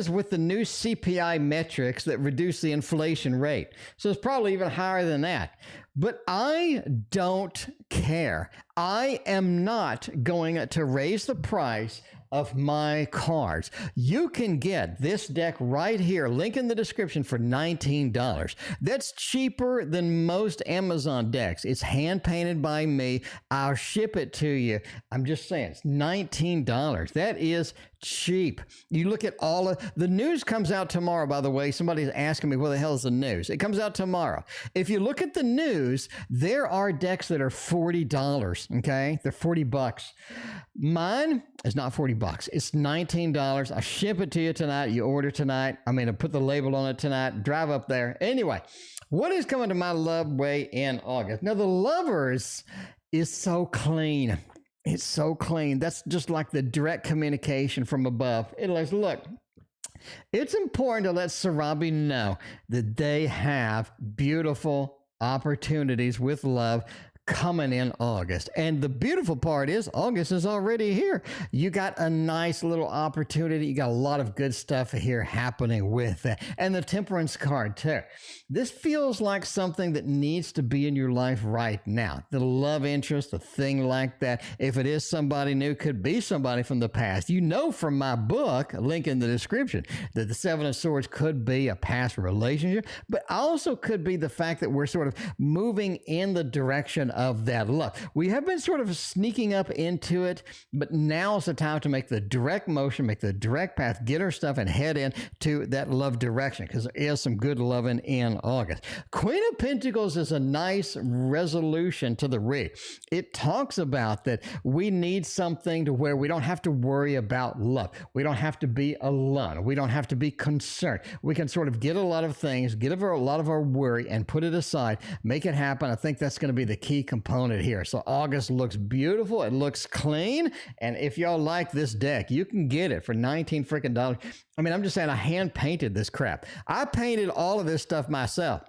with the new CPI metrics that reduce the inflation rate. So it's probably even higher than that. But I don't care. I am not going to raise the price of my cards. You can get this deck right here, link in the description, for $19. That's cheaper than most Amazon decks. It's hand painted by me. I'll ship it to you. I'm just saying, it's $19. That is cheap. You look at all of the news comes out tomorrow, by the way. Somebody's asking me, what the hell is the news? It comes out tomorrow. If you look at the news, there are decks that are $40, okay? They're $40. Mine is not $40. It's $19. I ship it to you tonight. You order tonight. I put the label on it tonight. Drive up there. Anyway, what is coming to my love way in August? Now, the Lovers is so clean. It's so clean. That's just like the direct communication from above. It lets, look, it's important to let Surabhi know that they have beautiful opportunities with love coming in August. And the beautiful part is August is already here. You got a nice little opportunity. You got a lot of good stuff here happening with it. And the Temperance card too. This feels like something that needs to be in your life right now. The love interest, a thing like that. If it is somebody new, could be somebody from the past. You know from my book, link in the description, that the Seven of Swords could be a past relationship, but also could be the fact that we're sort of moving in the direction of that love. We have been sort of sneaking up into it, but now is the time to make the direct motion, make the direct path, get our stuff and head in to that love direction, because there is some good loving in August. Queen of Pentacles is a nice resolution to the read. It talks about that we need something to where we don't have to worry about love. We don't have to be alone. We don't have to be concerned. We can sort of get a lot of things, get over a lot of our worry and put it aside, make it happen. I think that's going to be the key component here. So August looks beautiful. It looks clean. And if y'all like this deck, you can get it for $19 freaking. I'm just saying, I hand painted this crap. I painted all of this stuff myself.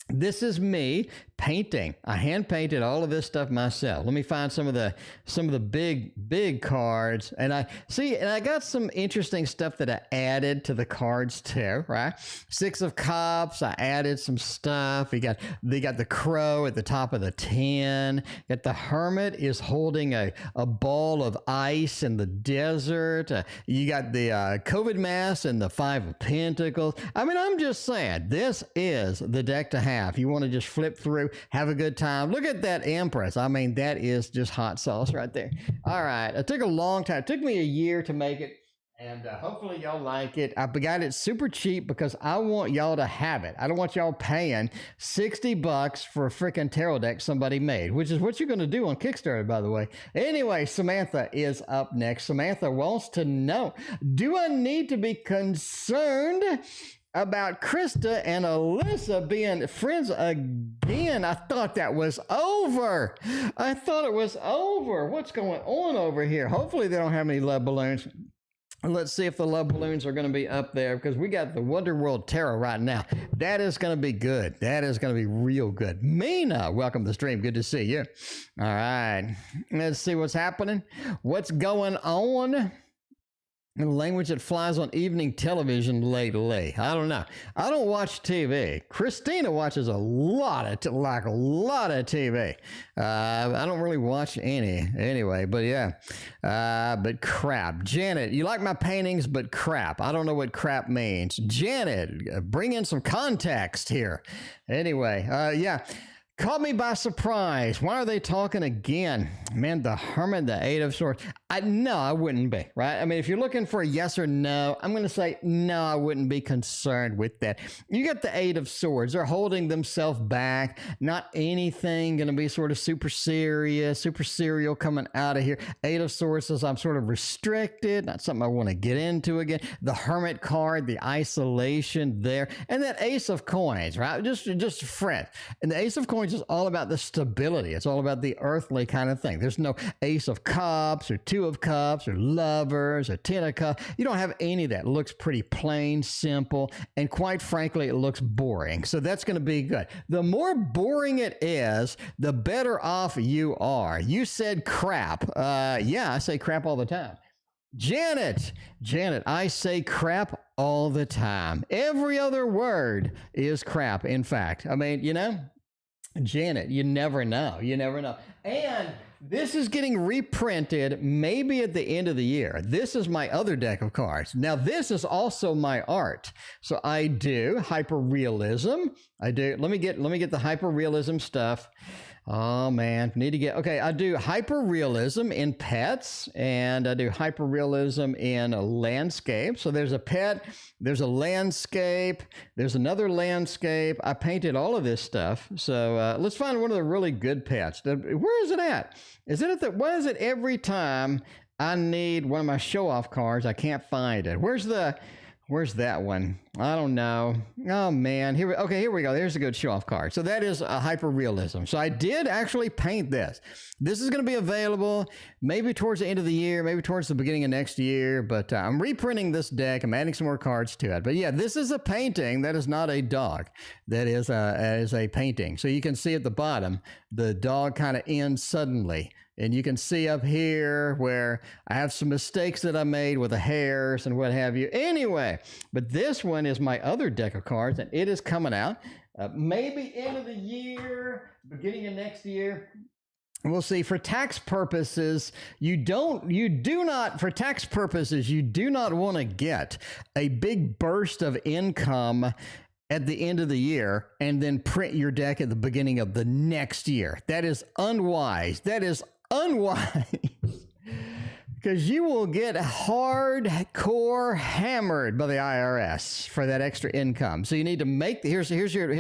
This is me painting. I hand painted all of this stuff myself. Let me find some of the big cards. And I got some interesting stuff that I added to the cards too, right? Six of Cups, I added some stuff. They got the crow at the top of the 10. Got the Hermit is holding a ball of ice in the desert. You got the COVID mask and the Five of Pentacles. I'm just saying, this is the deck to have. You want to just flip through, have a good time. Look at that Empress. That is just hot sauce right there. All right. It took a long time. It took me a year to make it. And hopefully y'all like it. I got it super cheap because I want y'all to have it. I don't want y'all paying $60 for a freaking tarot deck somebody made, which is what you're going to do on Kickstarter, by the way. Anyway, Samantha is up next. Samantha wants to know, do I need to be concerned about Christa and Alyssa being friends again? I thought that was over. I thought it was over. What's going on over here? Hopefully they don't have any love balloons. Let's see if the love balloons are going to be up there, because we got the Wonder World Tarot right now. That is going to be good. That is going to be real good. Mina, welcome to the stream. Good to see you. All right. Let's see what's happening. What's going on? Language that flies on evening television lately. I don't know. I don't watch TV. Christina watches a lot of TV. I don't really watch any anyway, but yeah. But crap. Janet, you like my paintings, but crap. I don't know what crap means. Janet, bring in some context here. Anyway, yeah. Caught me by surprise. Why are they talking again? Man, the Hermit, the Eight of Swords. No, I wouldn't be, right? I mean, if you're looking for a yes or no, I'm going to say no, I wouldn't be concerned with that. You got the Eight of Swords. They're holding themselves back. Not anything going to be sort of super serious, super serial coming out of here. Eight of Swords says I'm sort of restricted, not something I want to get into again. The Hermit card, the isolation there, and that Ace of Coins, right? Just fret. And the Ace of Coins is all about the stability. It's all about the earthly kind of thing. There's no Ace of Cups or Two of Cups or Lovers or Ten of Cups. You don't have any of that. It looks pretty plain, simple, and quite frankly, it looks boring. So that's going to be good. The more boring it is, the better off you are. You said crap. Yeah, I say crap all the time. Janet, I say crap all the time. Every other word is crap, in fact. I mean, you know, Janet, you never know. You never know. And this is getting reprinted maybe at the end of the year. This is my other deck of cards. Now, this is also my art. So I do hyperrealism. I do. Let me get the hyperrealism stuff. Oh man, need to get, okay, I do hyperrealism in pets and I do hyperrealism in a landscape. So there's a pet, there's a landscape, there's another landscape. I painted all of this stuff. So let's find one of the really good pets. Where is it at? Is it at the, what is it every time I need one of my show-off cards? I can't find it. Where's that one? I don't know. Oh man, here we go. There's a good show-off card. So that is a hyperrealism. So I did actually paint this. This is going to be available maybe towards the end of the year, maybe towards the beginning of next year, but I'm reprinting this deck. I'm adding some more cards to it. But yeah, this is a painting. That is not a dog. That is a painting. So you can see at the bottom, the dog kind of ends suddenly. And you can see up here where I have some mistakes that I made with the hairs and what have you. Anyway, but this one is my other deck of cards, and it is coming out maybe end of the year, beginning of next year. We'll see. For tax purposes, you do not want to get a big burst of income at the end of the year and then print your deck at the beginning of the next year. That is unwise. That is unwise. Because you will get hardcore hammered by the IRS for that extra income. So you need to make here's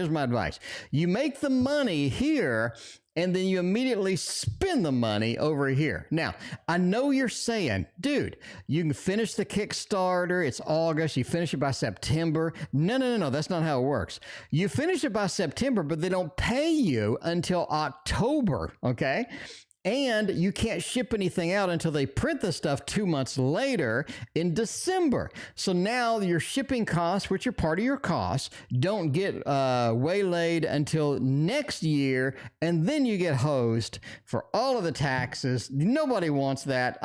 my advice. You make the money here and then you immediately spend the money over here. Now, I know you're saying, dude, you can finish the Kickstarter. It's August. You finish it by September. No. That's not how it works. You finish it by September, but they don't pay you until October, okay? And you can't ship anything out until they print the stuff 2 months later in December. So now your shipping costs, which are part of your costs, don't get waylaid until next year. And then you get hosed for all of the taxes. Nobody wants that.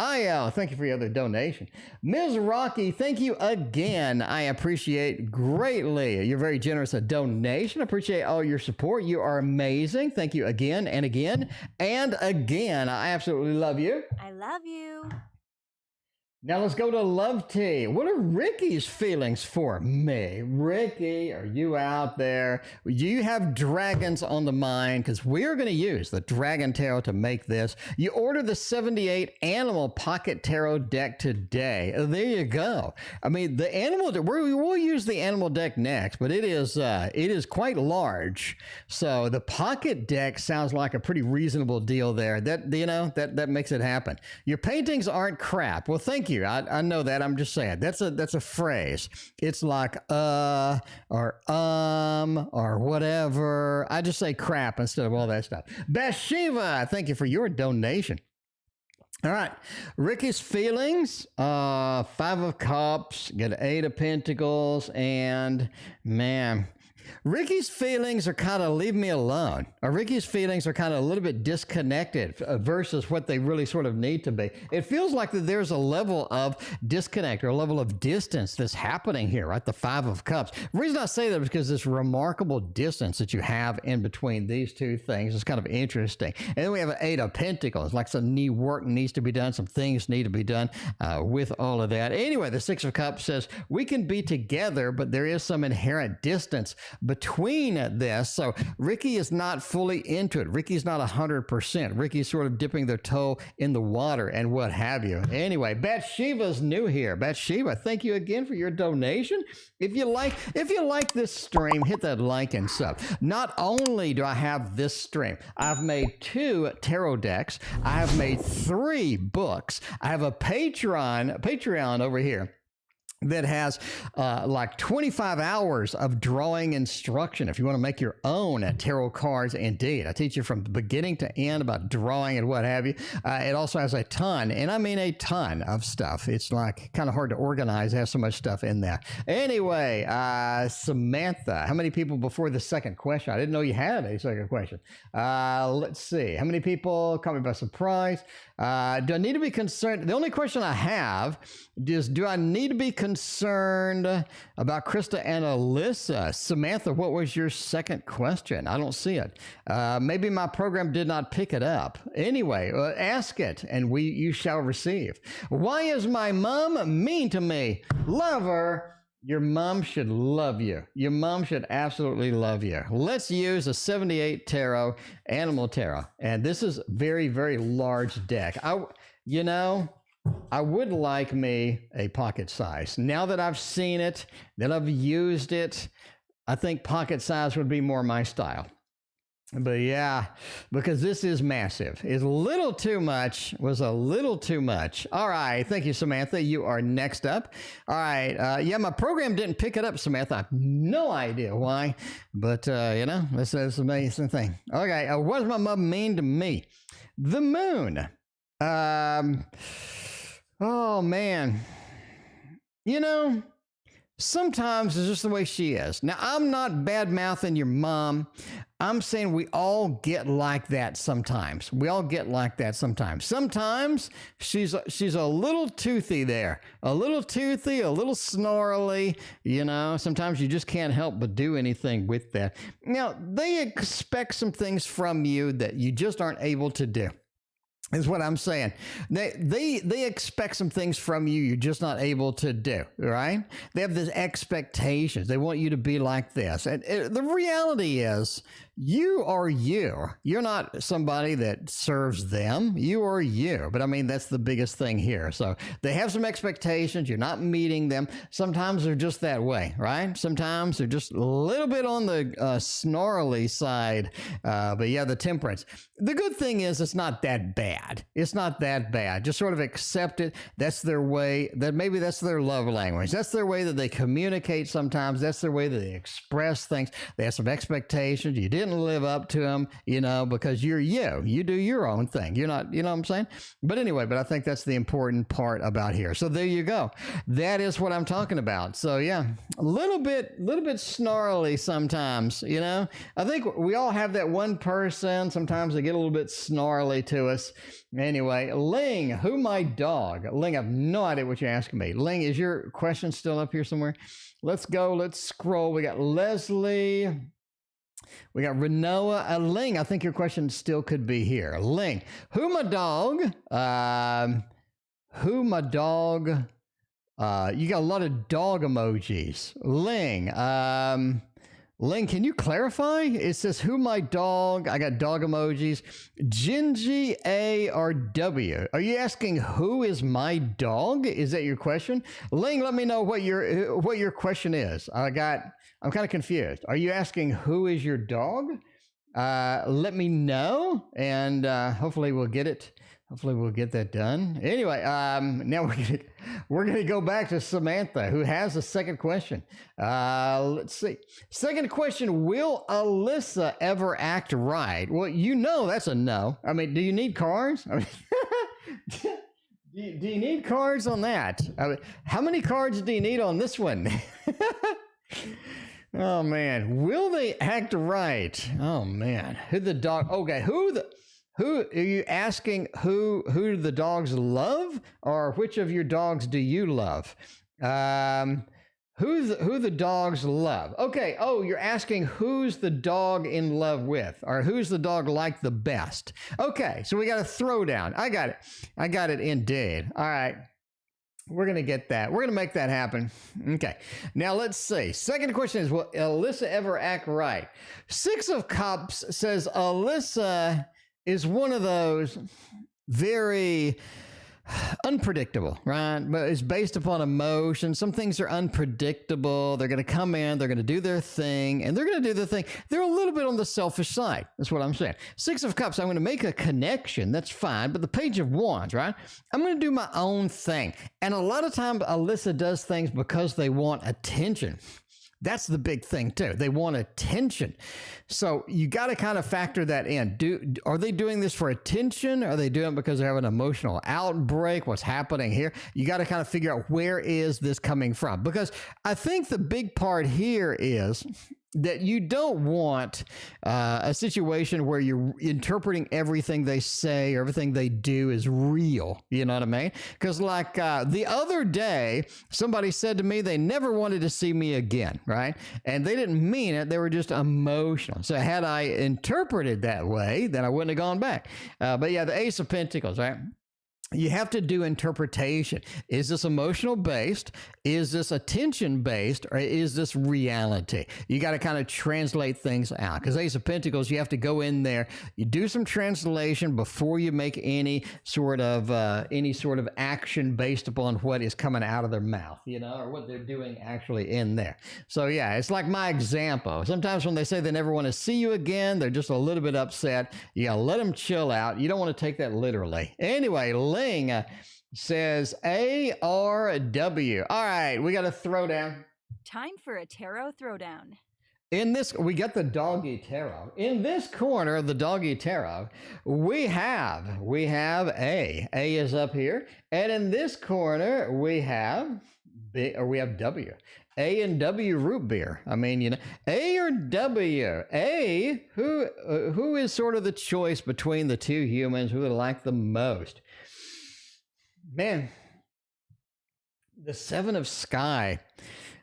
Thank you for your other donation. Ms. Rocky, thank you again. I appreciate greatly. You're very generous a donation. I appreciate all your support. You are amazing. Thank you again and again and again. I absolutely love you. I love you. Now let's go to Lovety. What are Ricky's feelings for me? Ricky, are you out there? Do you have dragons on the mind? Because we're going to use the Dragon Tarot to make this. You order the 78 Animal Pocket Tarot deck today. There you go. I mean, the animal deck, we'll use the animal deck next, but it is quite large. So the pocket deck sounds like a pretty reasonable deal there. That makes it happen. Your paintings aren't crap. Well, thank you. I know that. I'm just saying that's a phrase. It's like or whatever. I just say crap instead of all that stuff. Batsheva, thank you for your donation. All right, Ricky's feelings, 5 of Cups, get 8 of Pentacles, and man, Ricky's feelings are kind of leave me alone. Or Ricky's feelings are kind of a little bit disconnected versus what they really sort of need to be. It feels like that there's a level of disconnect or a level of distance that's happening here, right? The 5 of Cups. The reason I say that is because this remarkable distance that you have in between these two things is kind of interesting. And then we have an 8 of Pentacles, like some work needs to be done, some things need to be done with all of that. Anyway, the 6 of Cups says we can be together, but there is some inherent distance between this. So Ricky is not fully into it. Ricky's not 100%. Ricky's sort of dipping their toe in the water and what have you. Anyway, Bathsheba's new here. Bathsheba, thank you again for your donation. If you like this stream, hit that like and sub. Not only do I have this stream, I've made 2 tarot decks. I have made 3 books. I have a Patreon over here that has like 25 hours of drawing instruction if you want to make your own tarot cards. Indeed, I teach you from beginning to end about drawing and what have you. It also has a ton, and I mean a ton of stuff. It's like kind of hard to organize, have so much stuff in there. Anyway, Samantha, how many people before the second question? I didn't know you had a second question. Let's see. How many people caught me by surprise? Do I need to be concerned? The only question I have is, do I need to be concerned about Christa and Alyssa? Samantha, what was your second question? I don't see it. Maybe my program did not pick it up. Anyway, ask it and you shall receive. Why is my mom mean to me? Love her. Your mom should love you. Your mom should absolutely love you. Let's use a 78 tarot, animal tarot. And this is very, very large deck. I would like me a pocket size. Now that I've seen it, that I've used it, I think pocket size would be more my style. But yeah, because this is massive. It's a little too much, was a little too much. All right, thank you, Samantha. You are next up. All right, yeah, my program didn't pick it up, Samantha. I have no idea why, but this is an amazing thing. Okay, what does my mom mean to me? The moon. Oh, man. Sometimes it's just the way she is. Now, I'm not bad-mouthing your mom. I'm saying we all get like that sometimes. We all get like that sometimes. Sometimes she's a little toothy there. A little toothy, a little snarly, Sometimes you just can't help but do anything with that. Now, they expect some things from you that you just aren't able to do. Is what I'm saying. They expect some things from you you're just not able to do, right? They have these expectations. They want you to be like this. And the reality is, you are you. You're not somebody that serves them. You are you. But I mean, that's the biggest thing here. So they have some expectations. You're not meeting them. Sometimes they're just that way, right? Sometimes they're just a little bit on the snarly side. But yeah, the temperance. The good thing is it's not that bad. It's not that bad. Just sort of accept it. That's their way. Maybe that's their love language. That's their way that they communicate sometimes. That's their way that they express things. They have some expectations. You didn't live up to them, because you're you. You do your own thing. You're not, what I'm saying? But anyway, I think that's the important part about here. So there you go. That is what I'm talking about. So yeah, a little bit snarly sometimes, I think we all have that one person. Sometimes they get a little bit snarly to us. Anyway, Ling, who my dog? Ling, I have no idea what you're asking me. Ling, is your question still up here somewhere? Let's go. Let's scroll. We got Leslie. We got Rinoa. Ling, I think your question still could be here. Ling, who my dog? Who my dog? You got a lot of dog emojis. Ling, Ling, can you clarify? It says, who my dog? I got dog emojis. Gingy A or W. Are you asking who is my dog? Is that your question? Ling, let me know what your question is. I'm kind of confused. Are you asking who is your dog? Let me know, and hopefully we'll get it. Hopefully we'll get that done. Anyway, now we're gonna go back to Samantha, who has a second question. Let's see. Second question: will Alyssa ever act right? Well, that's a no. I mean, do you need cards? I mean, do you need cards on that? I mean, how many cards do you need on this one? Oh man, will they act right? Oh man, who the dog? Okay, who are you asking? Who the dogs love, or which of your dogs do you love? Who the dogs love? Okay. Oh, you're asking who's the dog in love with, or who's the dog like the best? Okay, so we got a throwdown. I got it indeed. All right. We're going to get that. We're going to make that happen. Okay. Now let's see. Second question is, will Alyssa ever act right? Six of Cups says Alyssa is one of those very unpredictable, right? But it's based upon emotion. Some things are unpredictable. They're going to come in, they're going to do their thing, and they're going to do their thing. They're a little bit on the selfish side. That's what I'm saying. Six of Cups, I'm going to make a connection. That's fine. But the Page of Wands, right? I'm going to do my own thing. And a lot of times, Alyssa does things because they want attention. That's the big thing too. They want attention. So you got to kind of factor that in. Are they doing this for attention? Are they doing it because they have an emotional outbreak? What's happening here? You got to kind of figure out, where is this coming from? Because I think the big part here is that you don't want a situation where you're interpreting everything they say or everything they do is real. You know what I mean? Because like the other day, somebody said to me they never wanted to see me again, right? And they didn't mean it. They were just emotional. So had I interpreted that way, then I wouldn't have gone back. But yeah, the Ace of Pentacles, right? You have to do interpretation. Is this emotional based? Is this attention based? Or is this reality? You got to kind of translate things out. Because Ace of Pentacles, you have to go in there. You do some translation before you make any sort of action based upon what is coming out of their mouth, you know, or what they're doing actually in there. So yeah, it's like my example. Sometimes when they say they never want to see you again, they're just a little bit upset. You got to let them chill out. You don't want to take that literally. Anyway, Ling says ARW. All right, we got a throwdown. Time for a tarot throwdown. In this, we got the doggy tarot. In this corner of the doggy tarot, we have A. A is up here, and in this corner we have B, or we have W. A and W root beer. I mean, you know, A or W. A, who is sort of the choice between the two humans who would like the most? Man, the Seven of Sky.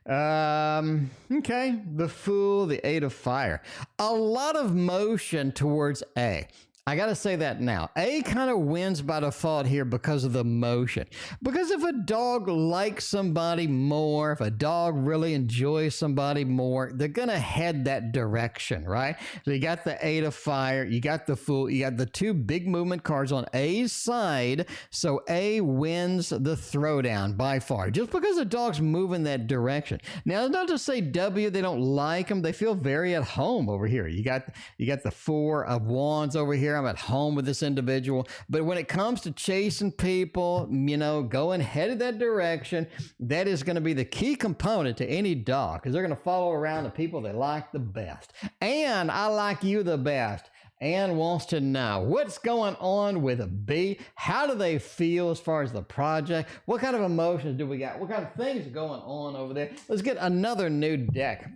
Okay, the Fool, the Eight of Fire. A lot of motion towards A. I got to say that now. A kind of wins by default here because of the motion. Because if a dog likes somebody more, if a dog really enjoys somebody more, they're going to head that direction, right? So you got the Eight of Fire, you got the Fool, you got the two big movement cards on A's side. So A wins the throwdown by far, just because the dog's moving that direction. Now, it's not to say W, they don't like them. They feel very at home over here. You got the Four of Wands over here. I'm at home with this individual. But when it comes to chasing people, you know, going headed that direction, that is going to be the key component to any dog, because they're going to follow around the people they like the best. And I like you the best. Anne wants to know what's going on with a B. How do they feel as far as the project? What kind of emotions do we got? What kind of things are going on over there? Let's get another new deck.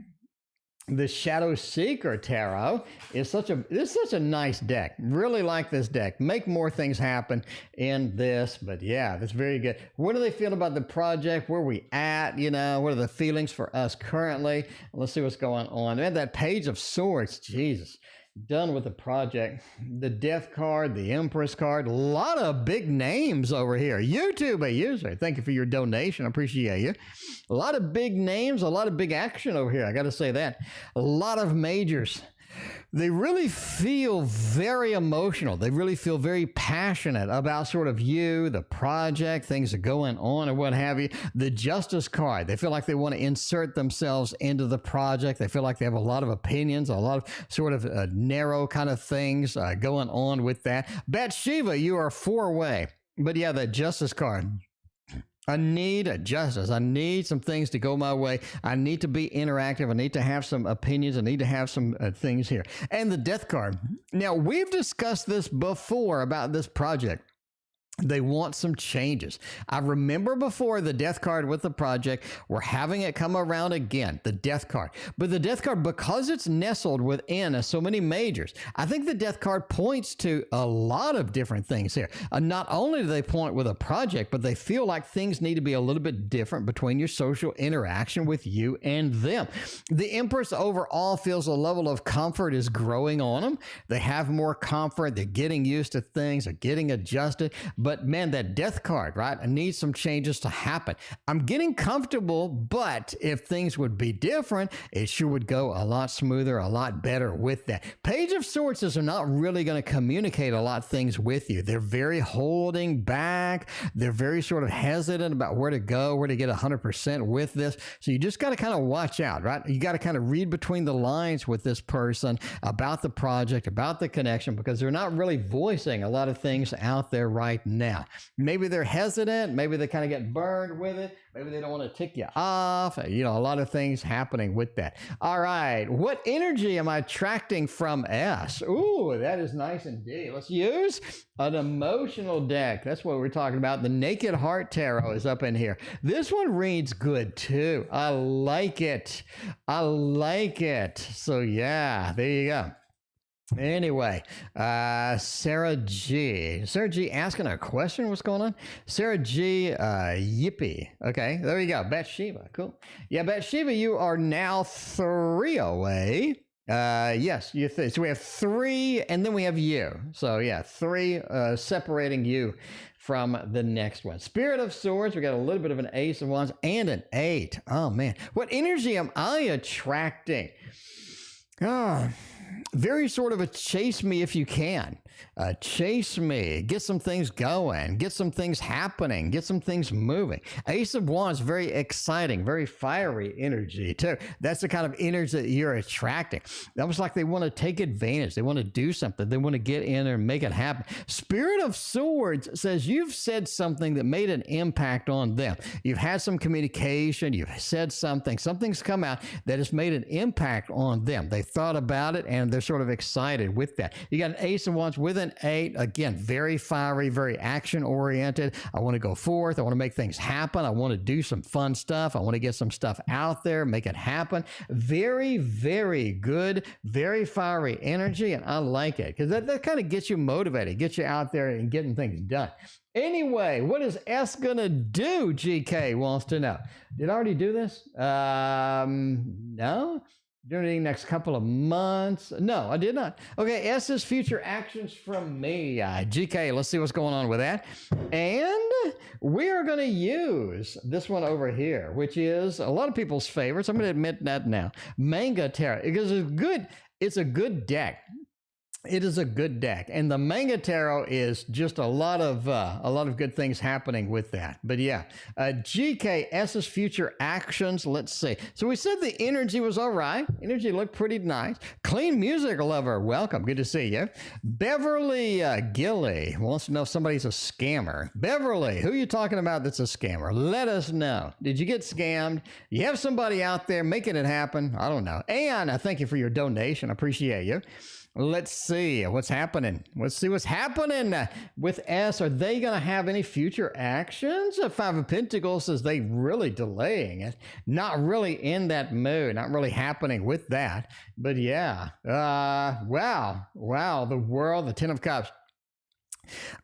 The Shadow Seeker Tarot is such a nice deck. Really like this deck. Make more things happen in this, but yeah, that's very good. What do they feel about the project? Where are we at? You know, what are the feelings for us currently? Let's see what's going on. And that Page of Swords, Jesus. Done with the project. The Death card, the Empress card, a lot of big names over here. utubeuser, thank you for your donation. I appreciate you. A lot of big names, a lot of big action over here. I got to say that. A lot of majors. They really feel very emotional. They really feel very passionate about sort of you, the project, things are going on and what have you. The Justice card, they feel like they want to insert themselves into the project. They feel like they have a lot of opinions, a lot of sort of narrow kind of things going on with that. Batsheva, you are four-way. But yeah, that Justice card. I need justice. I need some things to go my way. I need to be interactive. I need to have some opinions. I need to have some things here. And the Death card. Now, we've discussed this before about this project. They want some changes. I remember before the Death card with the project, we're having it come around again, the Death card. But the Death card, because it's nestled within so many majors, I think the Death card points to a lot of different things here. Not only do they point with a project, but they feel like things need to be a little bit different between your social interaction with you and them. The Empress overall feels a level of comfort is growing on them. They have more comfort. They're getting used to things. They're getting adjusted. But man, that death card, right? I need some changes to happen. I'm getting comfortable, but if things would be different, it sure would go a lot smoother, a lot better with that. Page of Swords is not really going to communicate a lot of things with you. They're very holding back. They're very sort of hesitant about where to go, where to get 100% with this. So you just got to kind of watch out, right? You got to kind of read between the lines with this person about the project, about the connection, because they're not really voicing a lot of things out there right now. Maybe they're hesitant. Maybe they kind of get burned with it. Maybe they don't want to tick you off. You know, a lot of things happening with that. All right. What energy am I attracting from S? Ooh, that is nice indeed. Let's use an emotional deck. That's what we're talking about. The Naked Heart Tarot is up in here. This one reads good too. I like it. I like it. So yeah, there you go. Anyway, Sarah G asking a question. What's going on? Sarah G, yippee. Okay, there you go. Batsheva, cool. Yeah, Batsheva, you are now 3 away. Yes, so we have 3, and then we have you. So yeah, 3 separating you from the next one. Spirit of Swords, we got a little bit of an Ace of Wands and an 8. Oh man, what energy am I attracting? Oh, very sort of a chase me if you can. Chase me, get some things going, get some things happening, get some things moving. Ace of Wands, very exciting, very fiery energy too. That's the kind of energy that you're attracting. Almost like they want to take advantage. They want to do something. They want to get in there and make it happen. Spirit of Swords says you've said something that made an impact on them. You've had some communication. You've said something. Something's come out that has made an impact on them. They thought about it and they're sort of excited with that. You got an Ace of Wands with an 8, again, very fiery, very action oriented. I want to go forth. I want to make things happen. I want to do some fun stuff. I want to get some stuff out there, make it happen. Very, very good, very fiery energy, and I like it because that kind of gets you motivated, gets you out there and getting things done. Anyway, what is S gonna do? GK wants to know. Did I already do this? No. During the next couple of months? No, I did not. Okay, S's future actions from me. GK, let's see what's going on with that. And we are going to use this one over here, which is a lot of people's favorites. I'm going to admit that now. Manga Tarot. Because it's a good deck. It is a good deck, and the Manga Tarot is just a lot of good things happening with that. But yeah, GKS's future actions. Let's see. So we said the energy was all right. Energy looked pretty nice. Clean music lover, welcome. Good to see you. Beverly Gilly wants to know if somebody's a scammer. Beverly, who are you talking about that's a scammer? Let us know. Did you get scammed? You have somebody out there making it happen? I don't know. And I thank you for your donation. I appreciate you. Let's see what's happening. Let's see what's happening with S. Are they going to have any future actions? 5 of Pentacles says they really delaying it. Not really in that mood. Not really happening with that. But yeah. Wow. The World, the 10 of Cups.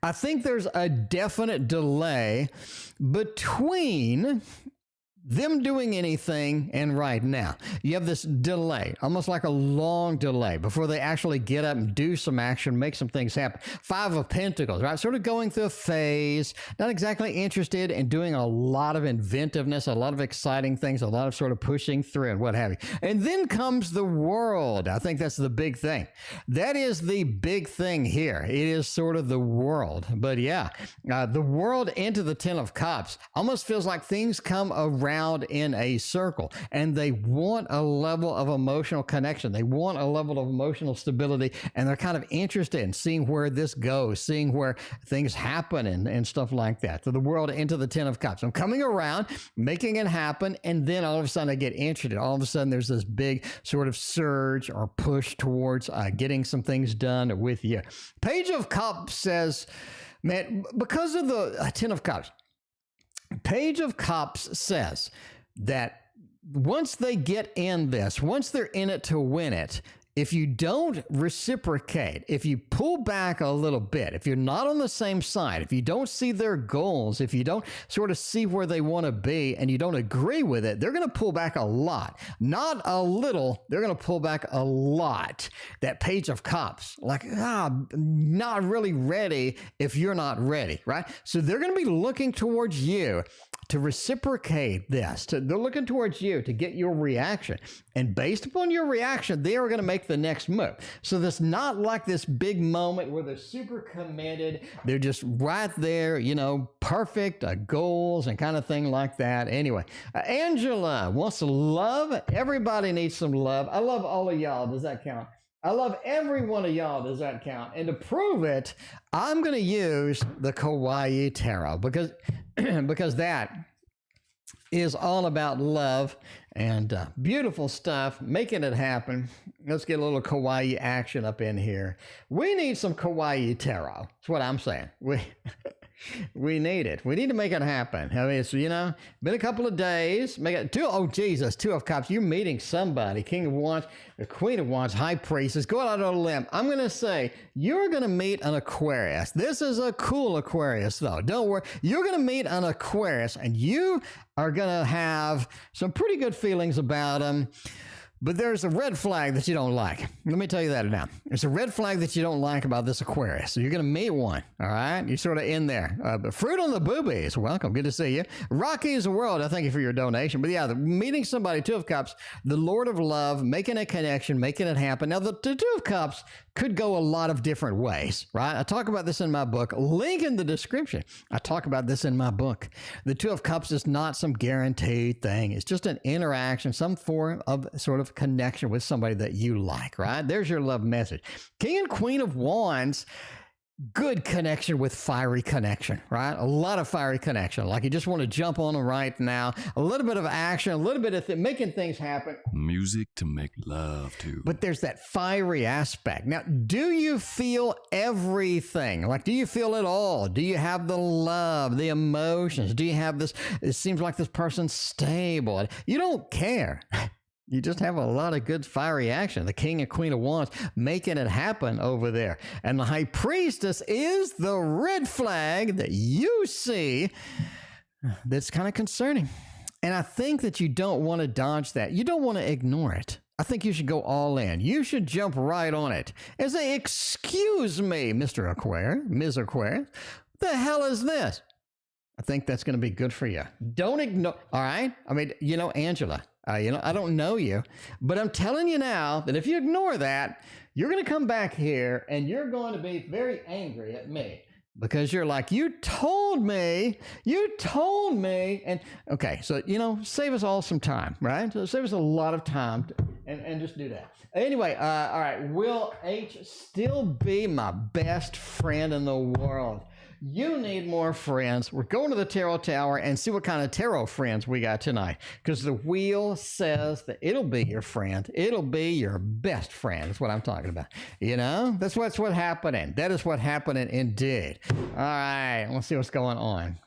I think there's a definite delay between them doing anything and right now. You have this delay, almost like a long delay before they actually get up and do some action, make some things happen. 5 of Pentacles, right? Sort of going through a phase, not exactly interested in doing a lot of inventiveness, a lot of exciting things, a lot of sort of pushing through and what have you. And then comes the World. I think that's the big thing. That is the big thing here. It is sort of the World. But yeah, the World into the 10 of Cups almost feels like things come around in a circle, and they want a level of emotional connection. They want a level of emotional stability, and they're kind of interested in seeing where this goes, seeing where things happen and stuff like that. So the World into the 10 of Cups. I'm coming around, making it happen, and then all of a sudden I get interested. All of a sudden there's this big sort of surge or push towards getting some things done with you. Page of Cups says, man, because of the 10 of Cups, Page of Cups says that once they get in this, once they're in it to win it, if you don't reciprocate, if you pull back a little bit, if you're not on the same side, if you don't see their goals, if you don't sort of see where they want to be and you don't agree with it, they're going to pull back a lot. Not a little, they're going to pull back a lot. That Page of Cups, like, not really ready if you're not ready, right? So they're going to be looking towards you to reciprocate this. They're looking towards you to get your reaction. And based upon your reaction, they are going to make the next move. So there's not like this big moment where they're super committed. They're just right there, you know, perfect goals and kind of thing like that. Anyway, Angela wants love. Everybody needs some love. I love all of y'all. Does that count? I love every one of y'all. Does that count? And to prove it, I'm going to use the Kawaii Tarot because that is all about love and beautiful stuff, making it happen. Let's get a little kawaii action up in here. We need some Kawaii Tarot. That's what I'm saying. We need it. We need to make it happen. I mean, it's, you know, been a couple of days. Make it oh, Jesus, Two of Cups. You're meeting somebody. King of Wands, the Queen of Wands, High Priestess. Go out on a limb. I'm going to say you're going to meet an Aquarius. This is a cool Aquarius, though. Don't worry. You're going to meet an Aquarius, and you are going to have some pretty good feelings about them. But there's a red flag that you don't like. Let me tell you that now. There's a red flag that you don't like about this Aquarius. So you're going to meet one, all right? You're sort of in there. But Fruit on the Boobies, welcome. Good to see you. Rocky's the World, I thank you for your donation. But yeah, meeting somebody, Two of Cups, the Lord of Love, making a connection, making it happen. Now, the Two of Cups could go a lot of different ways, right? I talk about this in my book. Link in the description. I talk about this in my book. The Two of Cups is not some guaranteed thing. It's just an interaction, some form of sort of connection with somebody that you like, right? There's your love message. King and Queen of Wands, good connection with fiery connection, right? A lot of fiery connection. Like you just want to jump on them right now. A little bit of action, a little bit of making things happen. Music to make love to. But there's that fiery aspect. Now, do you feel everything? Like, do you feel it all? Do you have the love, the emotions? Do you have this? It seems like this person's stable. You don't care. You just have a lot of good fiery action. The King and Queen of Wands making it happen over there. And the High Priestess is the red flag that you see that's kind of concerning. And I think that you don't want to dodge that. You don't want to ignore it. I think you should go all in. You should jump right on it and say, excuse me, Mr. Aquarius, Ms. Aquarius, what the hell is this? I think that's going to be good for you. Don't ignore, all right? I mean, you know, Angela, I don't know you, but I'm telling you now that if you ignore that, you're going to come back here and you're going to be very angry at me because you're like, you told me. And okay, so, you know, save us all some time, right? So save us a lot of time and just do that. Anyway, all right, will H still be my best friend in the world? You need more friends. We're going to the Tarot Tower and see what kind of tarot friends we got tonight. Because the wheel says that it'll be your friend. It'll be your best friend. That's what I'm talking about. You know, that's what's happening. That is what happening indeed. All right, let's see what's going on.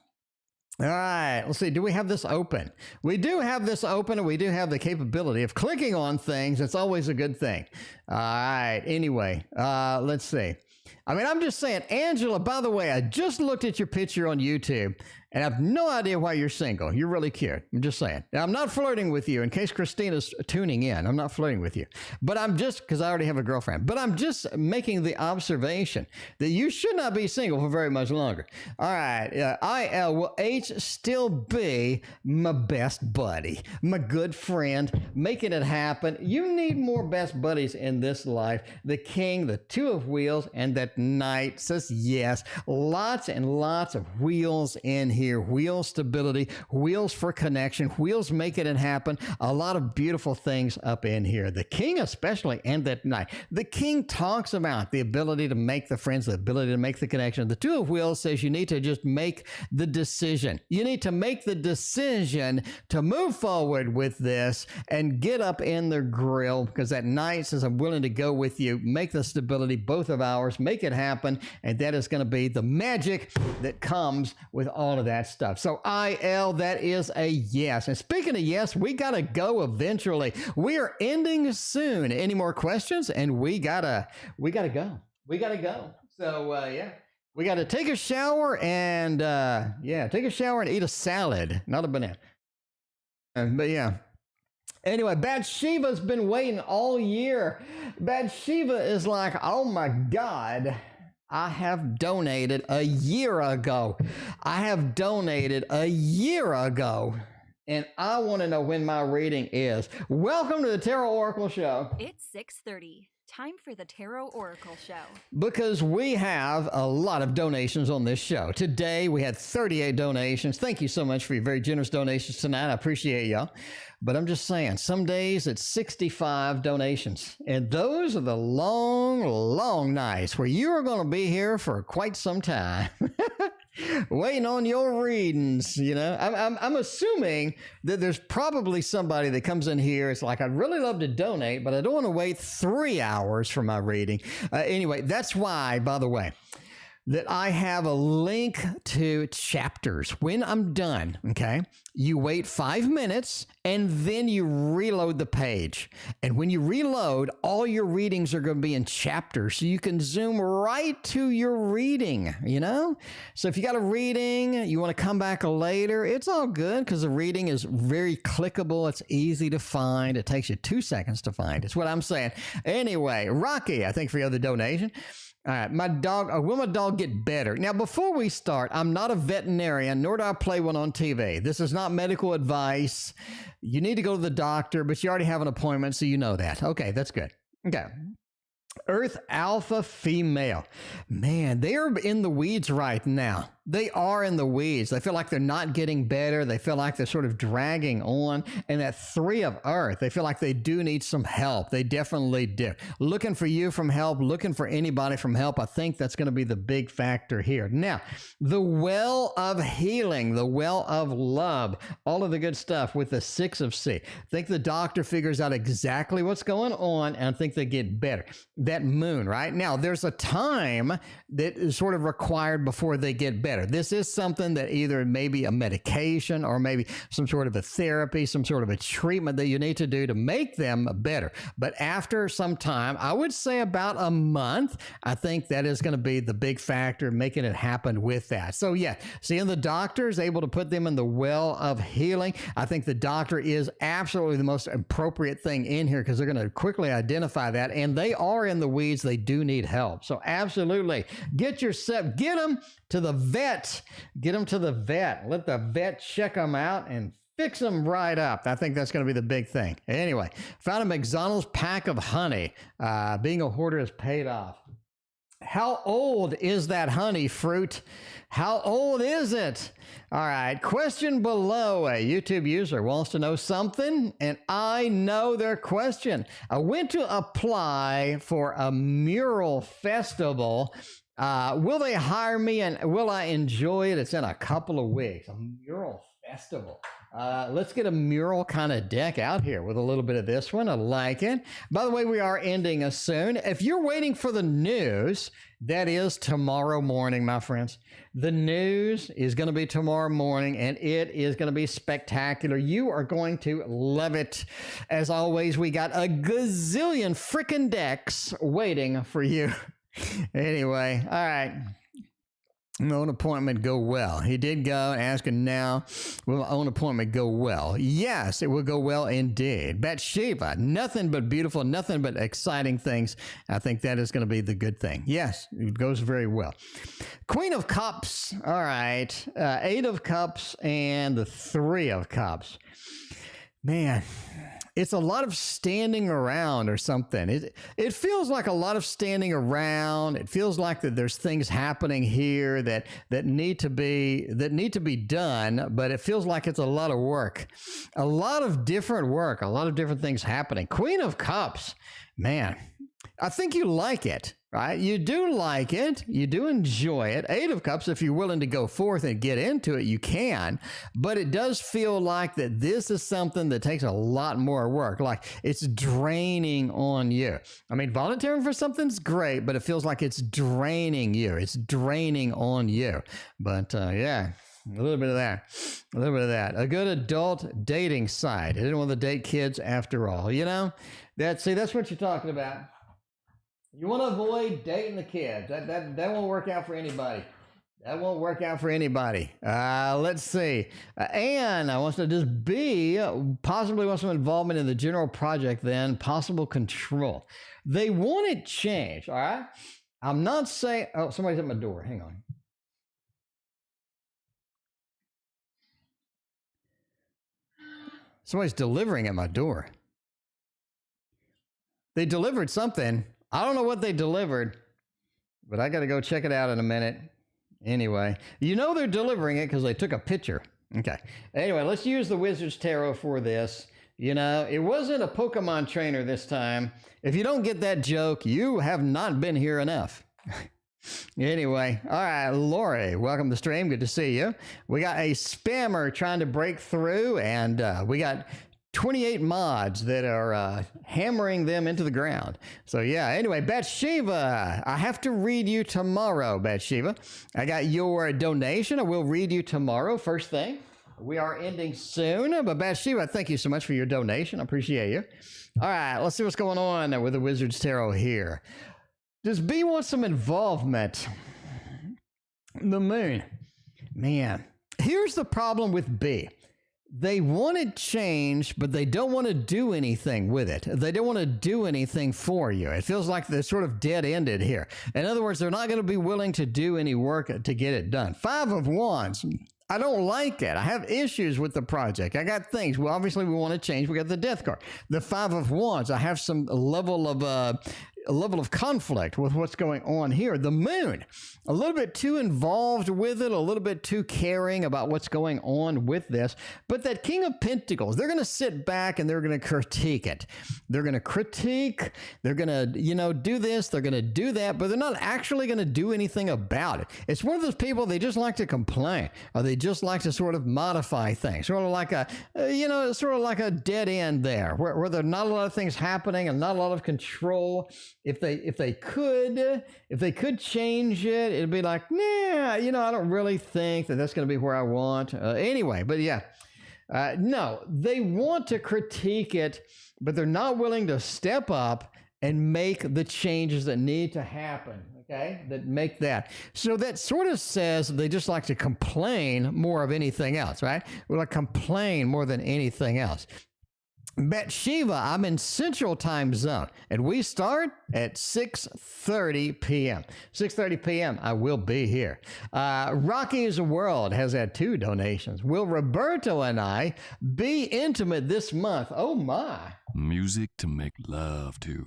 All right, let's see. Do we have this open? We do have this open, and we do have the capability of clicking on things. It's always a good thing. All right, anyway, let's see. I mean, I'm just saying, Angela, by the way, I just looked at your picture on YouTube, and I have no idea why you're single. You're really cute. I'm just saying. Now, I'm not flirting with you in case Christina's tuning in. I'm not flirting with you. But I'm just, because I already have a girlfriend, but I'm just making the observation that you should not be single for very much longer. All right. Will H still be my best buddy, my good friend, making it happen. You need more best buddies in this life. The King, the Two of Wheels, and that Knight says yes. Lots and lots of wheels in here. Wheel stability, wheels for connection, wheels making it happen. A lot of beautiful things up in here. The King especially, and that Knight. The King talks about the ability to make the friends, the ability to make the connection. The Two of Wheels says you need to just make the decision. You need to make the decision to move forward with this and get up in their grill, because that Knight says, I'm willing to go with you, make the stability, both of ours, make it happen. And that is going to be the magic that comes with all of that. that stuff. So IL, that is a yes. And speaking of yes, we got to go eventually. We are ending soon. Any more questions? And we gotta go. We got to go. So, yeah. We got to take a shower and, take a shower and eat a salad, not a banana. But yeah. Anyway, Batsheva's been waiting all year. Batsheva is like, oh my God, I have donated a year ago. And I want to know when my reading is. Welcome to the Tarot Oracle Show. It's 6:30. Time for the Tarot Oracle Show. Because we have a lot of donations on this show. Today, we had 38 donations. Thank you so much for your very generous donations tonight. I appreciate y'all. But I'm just saying, some days it's 65 donations. And those are the long, long nights where you are going to be here for quite some time. Waiting on your readings, you know. I'm assuming that there's probably somebody that comes in here. It's like, I'd really love to donate, but I don't want to wait 3 hours for my reading. Anyway, that's why, by the way, that I have a link to chapters. When I'm done, okay, you wait 5 minutes and then you reload the page. And when you reload, all your readings are going to be in chapters. So you can zoom right to your reading, you know? So if you got a reading, you want to come back later, it's all good because the reading is very clickable. It's easy to find. It takes you 2 seconds to find. It's what I'm saying. Anyway, Rocky, I think for the other donation. All right, my dog, will my dog get better? Now, before we start, I'm not a veterinarian, nor do I play one on TV. This is not medical advice. You need to go to the doctor, but you already have an appointment, so you know that. Okay, that's good. Okay. Earth Alpha Female. Man, they are in the weeds right now. They are in the weeds. They feel like they're not getting better. They feel like they're sort of dragging on. And that 3 of Earth, they feel like they do need some help. They definitely do. Looking for you from help, looking for anybody from help. I think that's going to be the big factor here. Now, the well of healing, the well of love, all of the good stuff with the 6 of C. I think the doctor figures out exactly what's going on, and I think they get better. That moon, right? Now, there's a time that is sort of required before they get better. This is something that either maybe a medication or maybe some sort of a therapy, some sort of a treatment that you need to do to make them better. But after some time, I would say about a month, I think that is going to be the big factor making it happen with that. So yeah, seeing the doctor is able to put them in the well of healing. I think the doctor is absolutely the most appropriate thing in here because they're going to quickly identify that, and they are in the weeds. They do need help. So absolutely get them to the vet. Get them to the vet. Let the vet check them out and fix them right up. I think that's going to be the big thing. Anyway, found a McDonald's pack of honey. Being a hoarder has paid off. How old is that honey fruit? How old is it? All right, question below. A YouTube user wants to know something, and I know their question. I went to apply for a mural festival. Will they hire me, and will I enjoy it? It's in a couple of weeks. A mural festival. Let's get a mural kind of deck out here with a little bit of this one. I like it. By the way, we are ending soon. If you're waiting for the news, that is tomorrow morning, my friends. The news is going to be tomorrow morning, and it is going to be spectacular. You are going to love it. As always, we got a gazillion freaking decks waiting for you. Anyway, all right. My own appointment go well. He did go asking now, will my own appointment go well? Yes, it will go well indeed. Batsheva, nothing but beautiful, nothing but exciting things. I think that is going to be the good thing. Yes, it goes very well. Queen of Cups. All right. 8 of Cups and the 3 of Cups. Man, it's a lot of standing around or something. It feels like a lot of standing around. It feels like that there's things happening here that need to be done, but it feels like it's a lot of work. A lot of different work, a lot of different things happening. Queen of Cups, man, I think you like it. Right? You do like it. You do enjoy it. 8 of Cups, if you're willing to go forth and get into it, you can. But it does feel like that this is something that takes a lot more work. Like it's draining on you. I mean, volunteering for something's great, but it feels like it's draining you. It's draining on you. But yeah. A little bit of that. A little bit of that. A good adult dating site. I didn't want to date kids after all. You know, that's what you're talking about. You want to avoid dating the kids. That won't work out for anybody. That won't work out for anybody. Let's see. Anne wants to just be, possibly want some involvement in the general project then, possible control. They want it changed, all right? I'm not saying, oh, somebody's at my door. Hang on. Somebody's delivering at my door. They delivered something. I don't know what they delivered, but I got to go check it out in a minute. Anyway, you know they're delivering it because they took a picture. Okay. Anyway, let's use the Wizard's Tarot for this. You know, it wasn't a Pokemon trainer this time. If you don't get that joke, you have not been here enough. Anyway, all right, Lori, welcome to the stream. Good to see you. We got a spammer trying to break through, and we got 28 mods that are hammering them into the ground. So yeah, anyway, Batsheva, I have to read you tomorrow, Batsheva. I got your donation. I will read you tomorrow, first thing. We are ending soon, but Batsheva, thank you so much for your donation. I appreciate you. All right, let's see what's going on with the Wizard's Tarot here. Does B want some involvement? The moon. Man, here's the problem with B. They want it changed, but they don't want to do anything with it. They don't want to do anything for you. It feels like they're sort of dead-ended here. In other words, they're not going to be willing to do any work to get it done. 5 of Wands. I don't like it. I have issues with the project. I got things. Well, obviously, we want to change. We got the Death card. The 5 of Wands. I have some level of conflict with what's going on here. The moon, a little bit too involved with it, a little bit too caring about what's going on with this. But that King of Pentacles, they're going to sit back and they're going to critique it. They're going to critique. They're going to, do this. They're going to do that, but they're not actually going to do anything about it. It's one of those people, they just like to complain, or they just like to sort of modify things, sort of like a, sort of like a dead end there, where there are not a lot of things happening and not a lot of control. If they could change it, it'd be like, nah, I don't really think that's going to be where I want. Anyway, but yeah, no, they want to critique it, but they're not willing to step up and make the changes that need to happen. Okay, that make that. So that sort of says they just like to complain more of anything else, right? We like complain more than anything else. Batsheva, I'm in Central Time Zone, and we start at 6:30 p.m. 6:30 p.m. I will be here. Rocky's World has had 2 donations. Will Roberto and I be intimate this month? Oh my! Music to make love to.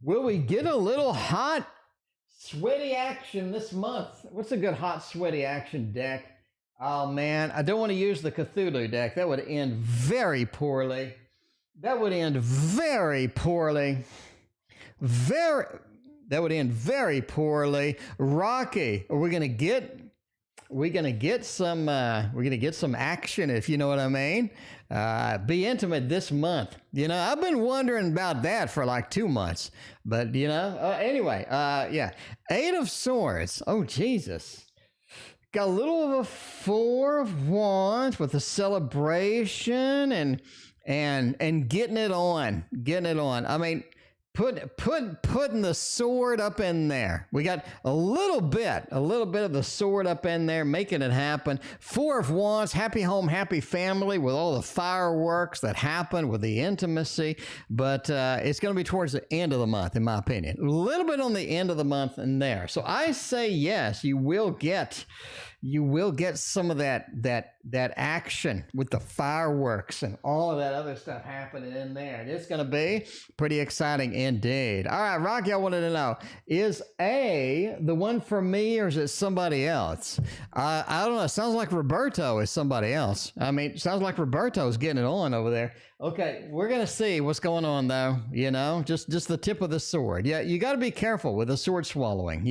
Will we get a little hot, sweaty action this month? What's a good hot, sweaty action deck? Oh man, I don't want to use the Cthulhu deck. That would end very poorly. That would end very poorly. That would end very poorly. Rocky, are we gonna get some action, if you know what I mean? Be intimate this month. I've been wondering about that for like 2 months, but anyway, yeah. 8 of Swords. Oh Jesus. Got a little of a 4 of Wands with a celebration and getting it on. I mean, putting the sword up in there. We got a little bit of the sword up in there, making it happen. 4 of Wands, happy home, happy family with all the fireworks that happen with the intimacy. But it's going to be towards the end of the month, in my opinion. A little bit on the end of the month in there. So I say yes, you will get some of that action with the fireworks and all of that other stuff happening in there. And it's going to be pretty exciting indeed. All right, Rocky, I wanted to know, is A the one for me or is it somebody else? I don't know. It sounds like Roberto is somebody else. I mean, it sounds like Roberto's getting it on over there. Okay, we're going to see what's going on, though, just the tip of the sword. Yeah, you got to be careful with the sword swallowing,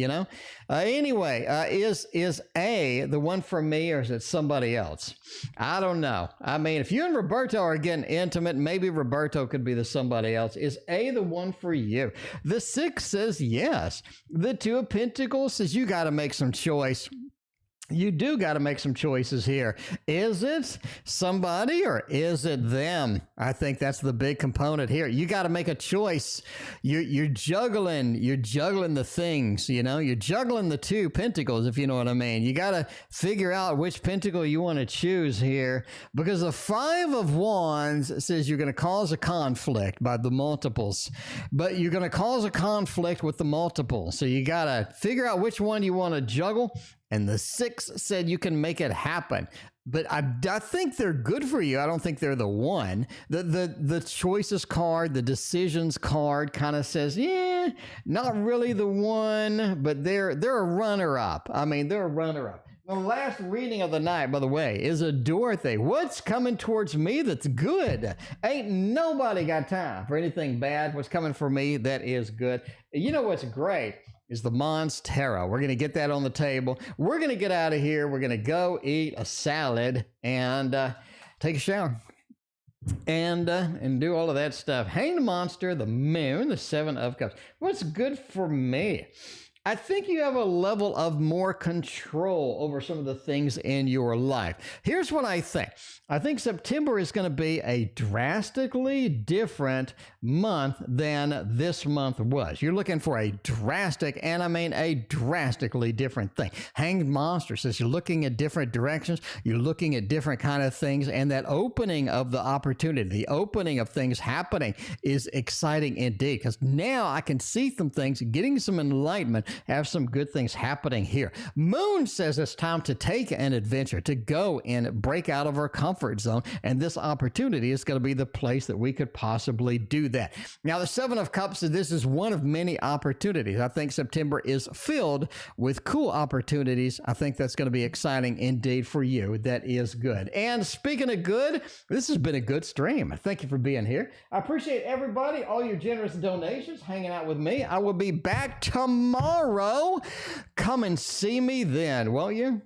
Anyway, is A the one for me or is it somebody else? I don't know. I mean, if you and Roberto are getting intimate, maybe Roberto could be the somebody else. Is A the one for you? The 6 says yes. The 2 of Pentacles says you got to make some choice. you do got to make some choices here. Is it somebody or is it them? I think that's the big component here. You got to make a choice. You're juggling the things, you know, you're juggling the two pentacles, if you know what I mean. You got to figure out which pentacle you want to choose here, because the 5 of Wands says you're going to cause a conflict by the multiples, but you're going to cause a conflict with the multiples. So you got to figure out which one you want to juggle. And the 6 said you can make it happen. But I think they're good for you. I don't think they're the one. The choices card, the decisions card kind of says, yeah, not really the one, but they're a runner-up. I mean, they're a runner-up. The last reading of the night, by the way, is a Dorothy. What's coming towards me that's good? Ain't nobody got time for anything bad. What's coming for me that is good. You know what's great is the Mons Tarot. We're going to get that on the table. We're going to get out of here. We're going to go eat a salad and take a shower and do all of that stuff. Hanged Monster, the Moon, the 7 of Cups. What's good for me? I think you have a level of more control over some of the things in your life. Here's what I think. I think September is going to be a drastically different month than this month was. You're looking for a drastic, and I mean a drastically different thing. Hanged Monster says you're looking at different directions. You're looking at different kind of things, and that opening of the opportunity, the opening of things happening is exciting indeed, because now I can see some things, getting some enlightenment, have some good things happening here. Moon says it's time to take an adventure, to go and break out of our comfort zone, and this opportunity is going to be the place that we could possibly do that. Now, the 7 of Cups, this is one of many opportunities. I think September is filled with cool opportunities. I think that's going to be exciting indeed for you. That is good. And speaking of good, this has been a good stream. Thank you for being here. I appreciate everybody, all your generous donations, hanging out with me. I will be back tomorrow. Come and see me then, won't you?